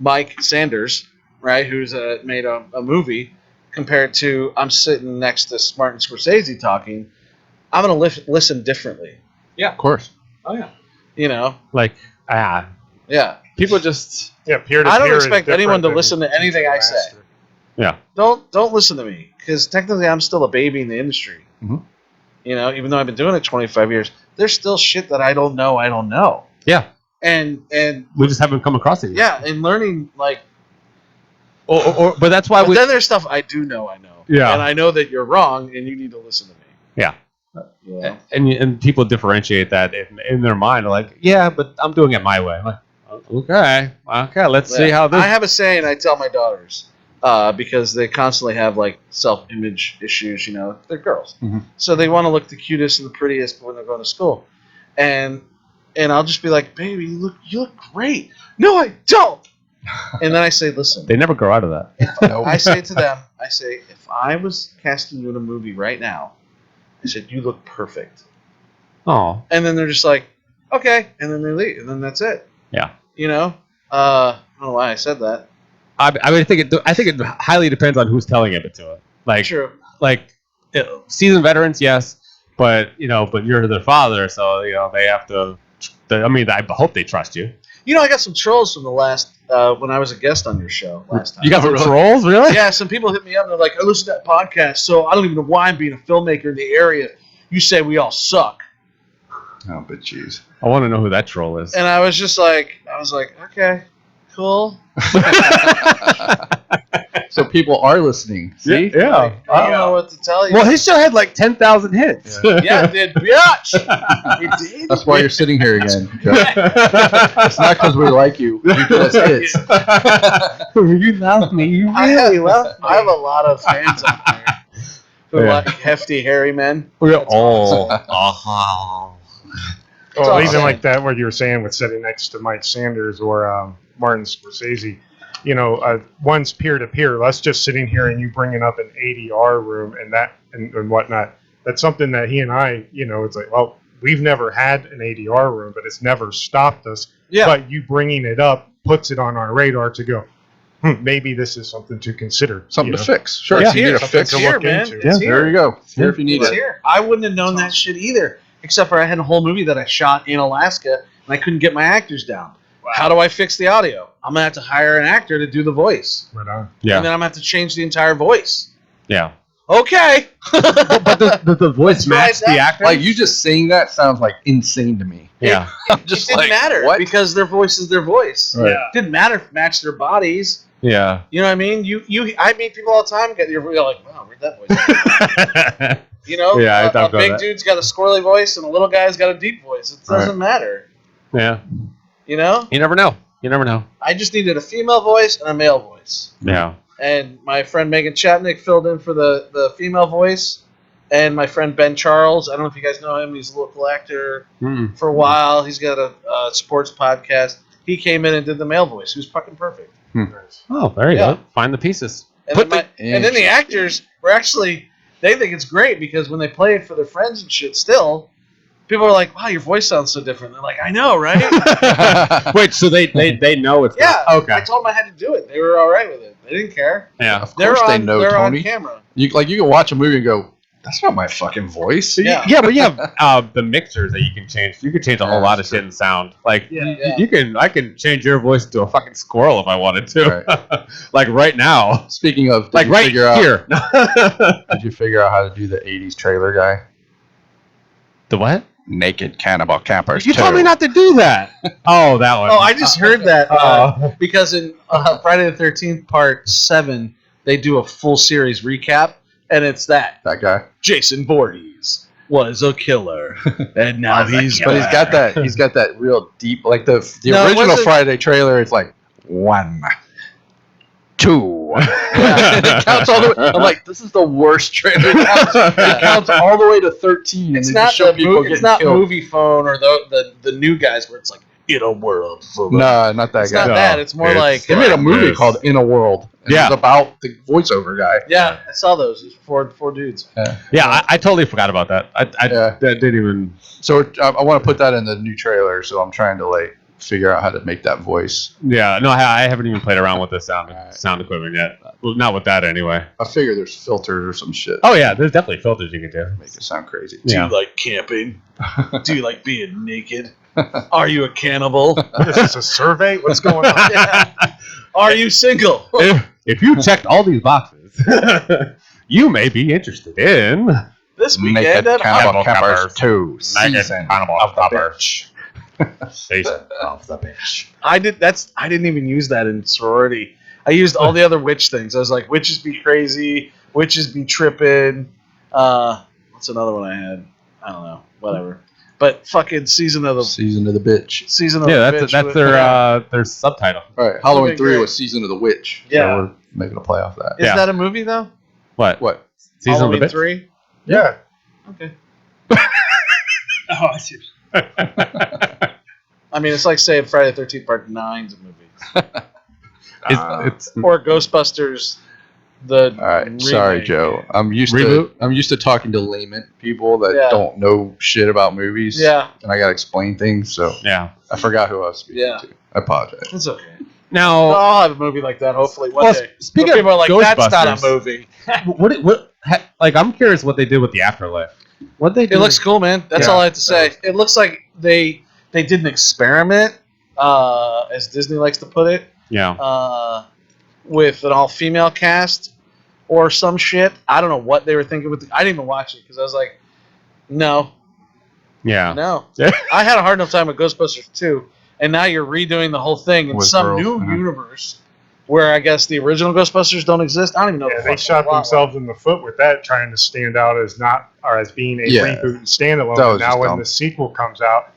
Mike Sanders, right, who's made a movie, compared to I'm sitting next to Martin Scorsese talking, I'm going to listen differently. Of course. Oh yeah. You know? Like, Yeah. people just. Yeah, peer to I don't peer is expect anyone to different listen than to anything I master. say. Yeah. Don't listen to me, because technically I'm still a baby in the industry. Mhm. You know, even though I've been doing it 25 years, there's still shit that I don't know. Yeah. And We just haven't come across it yet. yeah, and learning like, But that's why but we. then there's stuff I do know. Yeah. And I know that you're wrong, and you need to listen to me. Yeah. You know? And people differentiate that in their mind. They're like, yeah, but I'm doing it my way. I'm like, okay, let's see how this. I have a saying I tell my daughters, because they constantly have like self-image issues. You know, they're girls, Mhm. so they want to look the cutest and the prettiest when they're going to school, and I'll just be like, baby, you look great. No, I don't. And then I say, listen. They never grow out of that. Nope. I say to them, if I was casting you in a movie right now, I said, you look perfect. Oh, And then they're just like, okay. And then they leave. And then that's it. yeah. You know? I don't know why I said that. I mean, I think it highly depends on who's telling it to it. Like, True. Seasoned veterans, yes, but you're their father, so they have to. I mean, I hope they trust you. You know, I got some trolls from the last, when I was a guest on your show last time. You got some trolls, really? Yeah, some people hit me up and they're like, I listen to that podcast, so I don't even know why I'm being a filmmaker in the area. You say we all suck. Oh, but jeez. I want to know who that troll is. And I was just like, okay, cool. So people are listening. See? Yeah. I don't know what to tell you. Well, his show had like 10,000 hits. Yeah, it did, bitch. It did. That's why you're sitting here again. It's not because we like you. You give us hits. You love me. You I really love me. have a lot of fans out there who Yeah. like hefty, hairy men. Oh. Well, all even saying. like that, what you were saying with sitting next to Mike Sanders or Martin Scorsese, one's peer to peer. Us just sitting here and you bringing up an ADR room and whatnot. That's something that he and I, it's like, well, we've never had an ADR room, but it's never stopped us. Yeah. But you bringing it up puts it on our radar to go, maybe this is something to consider. Something you to know? fix. Sure. It's if you here. need a Something fix. to Here, look man. into. It's There you go. Here if you need It's it. here. I wouldn't have known that shit either, except for I had a whole movie that I shot in Alaska and I couldn't get my actors down. Wow. How do I fix the audio? I'm gonna have to hire an actor to do the voice, Right on. and Yeah. then I'm gonna have to change the entire voice. Yeah. Okay. But does the voice match the actor? Like you just saying that sounds like insane to me. Yeah. I'm It just didn't like, matter what? because their voice is their voice. Right. Yeah. Didn't matter if it matched their bodies. Yeah. You know what I mean? I meet people all the time. You're like, wow, where'd that voice? You know, Yeah, I a talked about big that. dude's got a squirrely voice and a little guy's got a deep voice. It doesn't matter. Yeah. You know, You never know. You never know. I just needed a female voice and a male voice. Yeah. And my friend Megan Chapnick filled in for the female voice. And my friend Ben Charles, I don't know if you guys know him. He's a local actor Mm. for a while. He's got a sports podcast. He came in and did the male voice. He was fucking perfect. Nice. Oh, there you Yeah. go. Find the pieces. And then the actors were actually, they think it's great because when they play it for their friends and shit still, people are like, wow, your voice sounds so different. They're like, I know, right? Wait, so they know it's Yeah. not- okay. I told them I had to do it. They were all right with it. They didn't care. Yeah. Of course they know, they're Tony. on camera. You can watch a movie and go, that's not my fucking voice. Yeah. Yeah, but you have the mixers that you can change. You can change a whole lot of shit in sound. Like I can change your voice to a fucking squirrel if I wanted to. Like right now. Speaking of, Like right here. Did you figure out how to do the 80s trailer guy? The what? Naked Cannibal Campers. You told me not to do that. Oh, that one. Oh, I just heard that Oh. because in Friday the 13th Part 7, they do a full series recap, and it's that. That guy. Jason Voorhees was a killer, and now he's But he's got that real deep, like the No, it original wasn't- Friday trailer. It's like 1, 2. It counts all the way. I'm like, this is the worst trailer. It counts all the way to 13. It's and they not just show people it's getting not killed. movie phone or the new guys where it's like in a world full of. No, not that It's guy. not that. It's more like They made a movie this. called In a World. And Yeah. It was about the voiceover guy. yeah. I saw those. It's four dudes. Yeah, I totally forgot about that. I Yeah. that didn't even. So I want to put that in the new trailer. So I'm trying to like figure out how to make that voice. Yeah, no, I haven't even played around with the sound Alright. sound equipment yet. Well, not with that anyway. I figure there's filters or some shit. Oh yeah, there's definitely filters you can do. Make it sound crazy. Do Yeah. you like camping? Do you like being naked? Are you a cannibal? What is this, a survey? What's going on? Yeah. Are you single? If you checked all these boxes, you may be interested in This Naked weekend at Cannibal Cannibal Campers 2 season Cannibal of the Campers. bitch. Season of the bitch. I didn't even use that in sorority. I used all the other witch things. I was like, witches be crazy, witches be tripping. What's another one I had? I don't know. Whatever. But fucking season of the Season of the bitch. Yeah, bitch that's with- their subtitle. All right, Halloween Okay, 3 great. was Season of the Witch. Yeah. So we're making a play off that. Is Yeah. that a movie though? What? Season Halloween of the bitch. 3? Yeah. Okay. Oh, I see. I mean, it's like saying Friday the 13th Part 9's a movie. It's Or Ghostbusters, the All right, sorry, remake. Joe. I'm used Reboot? to talking to layman people that Yeah. don't know shit about movies. Yeah, And I gotta explain things, so yeah. I forgot who I was speaking Yeah. to. I apologize. it's okay. Now, I'll have a movie like that hopefully one well, day. speaking Where of people are like, that's not a Ghostbusters, movie. like I'm curious what they did with the afterlife. What they do? It looks cool, man. That's Yeah. all I have to say. It looks like they did an experiment, as Disney likes to put it, Yeah. with an all-female cast or some shit. I don't know what they were thinking with. I didn't even watch it because I was like, no. Yeah. I had a hard enough time with Ghostbusters 2, and now you're redoing the whole thing in With some girls, new uh-huh. universe where I guess the original Ghostbusters don't exist. I don't even know. Yeah, the they fuck shot the plot themselves in the foot with that, trying to stand out as not or as being a Yeah. reboot and standalone. That And was now just when dumb. the sequel comes out,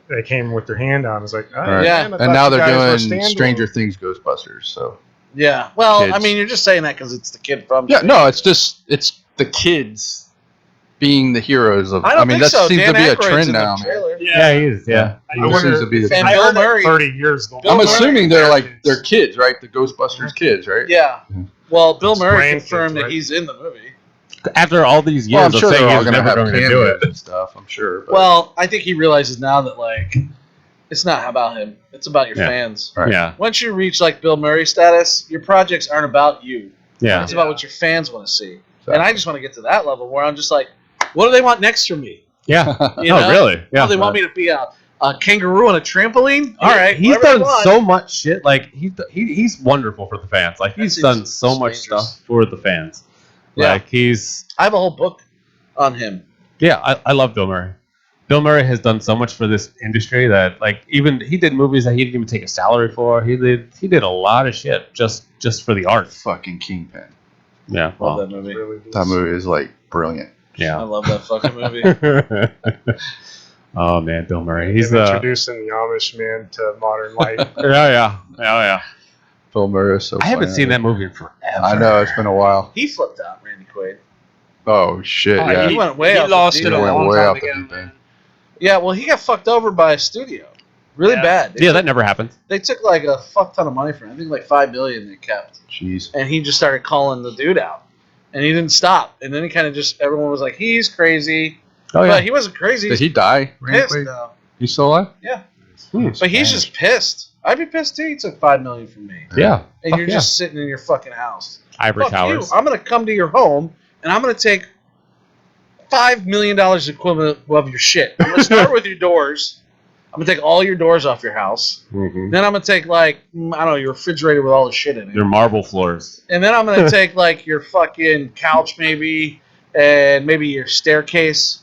they came with their hand on. It's like, oh, Right. Yeah. man, I And thought now you they're guys were doing standalone. Stranger Things Ghostbusters, so. was. Yeah. Well, Kids. I mean, you're just saying that because it's the kid from. Yeah, no, it's the kids being the heroes of. I don't mean, think that so. seems Dan to be a Aykroyd's trend in the now, man. trailer. Yeah, he is. Yeah. I It wonder seems to be the. And I Bill heard that Murray. 30 years. Bill I'm Murray. assuming they're kids, right? The Ghostbusters kids, right? Yeah. Well, Bill It's Murray grandkids, confirmed that right? he's in the movie. After all these years Well, I'm of sure saying they're he all was going to never have going to do cameos it. and stuff. I'm sure. But. Well, I think he realizes now that like it's not about him. It's about your Yeah. fans. Right. Yeah, Once you reach like Bill Murray status, your projects aren't about you. yeah. It's about what your fans want to see. And I just want to get to that level where I'm just like, what do they want next from me? Yeah. You Oh, know? really? Yeah. Oh, they want me to be a kangaroo on a trampoline? All right. He's whatever they done want. so much shit. Like he's wonderful for the fans. Like he's That done seems so much dangerous. stuff for the fans. Yeah. Like he's I have a whole book on him. I love Bill Murray. Bill Murray has done so much for this industry that like even he did movies that he didn't even take a salary for. He did a lot of shit just for the art. Fucking Kingpin. Yeah. Love Well, that movie. Really That movie is like brilliant. I yeah. love that fucking movie. Oh man, Bill Murray. He's He's the introducing the Amish man to modern life. yeah. Bill Murray is so I haven't funny. seen that movie in forever. I know, it's been a while. He flipped out, Randy Quaid. Oh, shit, Oh, yeah. He went way he off the lost deep it a end. went long way time off the ago, deep end. man. Yeah, well, he got fucked over by a studio. Really Yeah. bad. Yeah, that never happened. They took like a fuck ton of money from him. I think like $5 million they kept. Jeez. And he just started calling the dude out. And he didn't stop. And then he kind of just, everyone was like, he's crazy. Oh But he wasn't crazy. Did he die? pissed Wait, though. he's still alive? But he's just pissed. I'd be pissed too. He took $5 million from me. Yeah. And Fuck you're yeah. just sitting in your fucking house. Ivory Fuck Towers. you. I'm going to come to your home and I'm going to take $5 million equivalent of your shit. I'm going to start with your doors. I'm going to take all your doors off your house. Mhm. Then I'm going to take like, I don't know, your refrigerator with all the shit in it. Your marble floors. And then I'm going to take like your fucking couch maybe and maybe your staircase.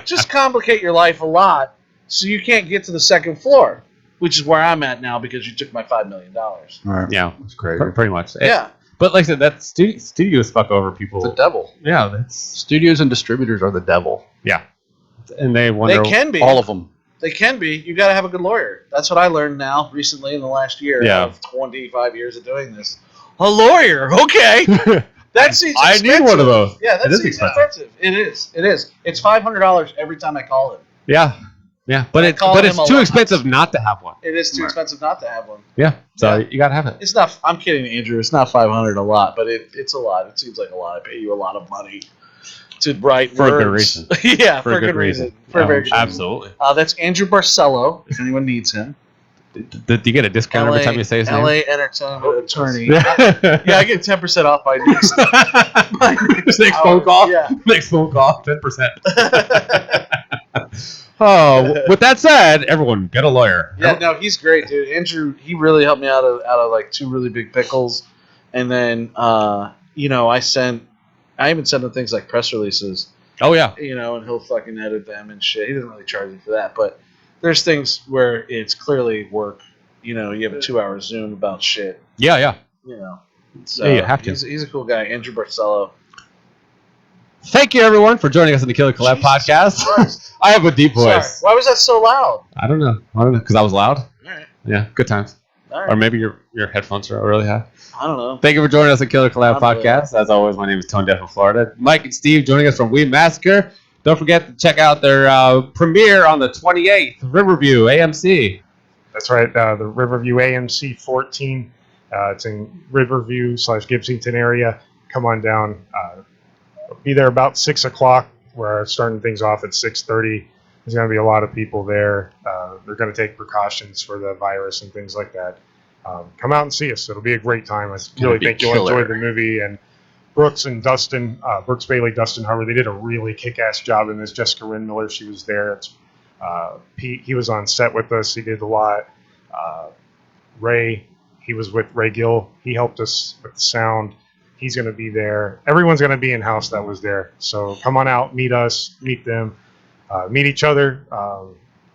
Just complicate your life a lot so you can't get to the second floor, which is where I'm at now because you took my $5 million. All right. Yeah, That's crazy. pretty much. Yeah. But like I said, that studios fuck over people. The devil. Yeah, that's Studios and distributors are the devil. and they wonder. They can be. All of them. They can be. You got to have a good lawyer. That's what I learned now recently in the last year Yeah. of 25 years of doing this. A lawyer. Okay. That seems I expensive. need one of those. Yeah, that It is seems expensive. expensive. It is. It is. It's $500 every time I call him. Yeah, but I call him it's a too lot. expensive not to have one. It is too Right. expensive not to have one. Yeah, so Yeah. you gotta have it. It's not. I'm kidding, Andrew. It's not $500 a lot, but it's a lot. It seems like a lot. I pay you a lot of money to write For a good words. reason. Yeah, for a good reason. For a very good reason. Absolutely. That's Andrew Barcelo. If anyone needs him, Do you get a discount every time you say his name? LA Entertainment Attorney. Yeah, Yeah, I get 10% off my next. my next Next phone call? Yeah. Next phone call, 10%. Oh, with that said, everyone get a lawyer. Yeah, no, he's great, dude. Andrew, he really helped me out of like two really big pickles, and then I even sent him things like press releases, Oh yeah. and he'll fucking edit them and shit. He doesn't really charge me for that, but there's things where it's clearly work. You have a 2-hour Zoom about shit. Yeah. So Yeah, you have to. He's a cool guy, Andrew Barcelo. Thank you everyone for joining us on the Killer Collab Jesus podcast. Christ. I have a deep voice. Sorry. Why was that so loud? I don't know because I was loud. All right. Yeah, good times. All Or right. maybe your headphones are really high. I don't know. Thank you for joining us on Killer Collab Probably. podcast. As always, my name is Tone Deaf from Florida. Mike and Steve joining us from We Massacre. Don't forget to check out their premiere on the 28th, Riverview, AMC. That's right. The Riverview AMC 14. It's in Riverview/Gibsonton area. Come on down. Be there about 6 o'clock. We're starting things off at 6:30. There's going to be a lot of people there. They're going to take precautions for the virus and things like that. Come out and see us. It'll be a great time. I really be think you'll killer. enjoy the movie. And Brooks and Dustin, Brooks Bailey, Dustin Harvey, they did a really kick-ass job in this. Jessica Rin Miller, she was there. Pete, he was on set with us. He did a lot. Ray, he was with Ray Gill. He helped us with the sound. He's going to be there. Everyone's going to be in-house that was there. So come on out, meet us, meet them, meet each other.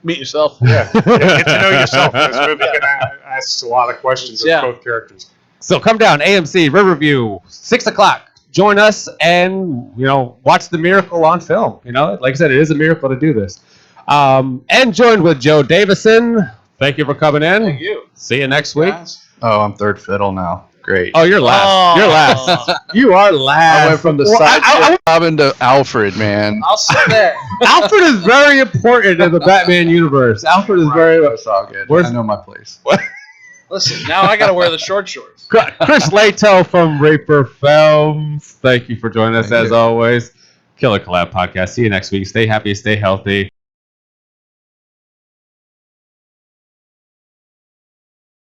Meet yourself. Yeah, get to know yourself. This movie asks a lot of questions Yeah. of both characters. So come down, AMC, Riverview, 6 o'clock. Join us and, watch the miracle on film. Like I said, it is a miracle to do this. And joined with Joe Davison. Thank you for coming in. Thank you. See you next week. Guys. Oh, I'm third fiddle now. Great. Oh, you're last. Oh. You're last. You are last. I went from the Well, side Robin to Alfred, man. I'll sit there. Alfred is very important in the Batman universe. Alfred is very. That's all good. Where's- I know my place. Listen, now I got to wear the short shorts. Chris Lato from Reaper Films. Thank you for joining us Thank as you. always. Killer Collab Podcast. See you next week. Stay happy, stay healthy.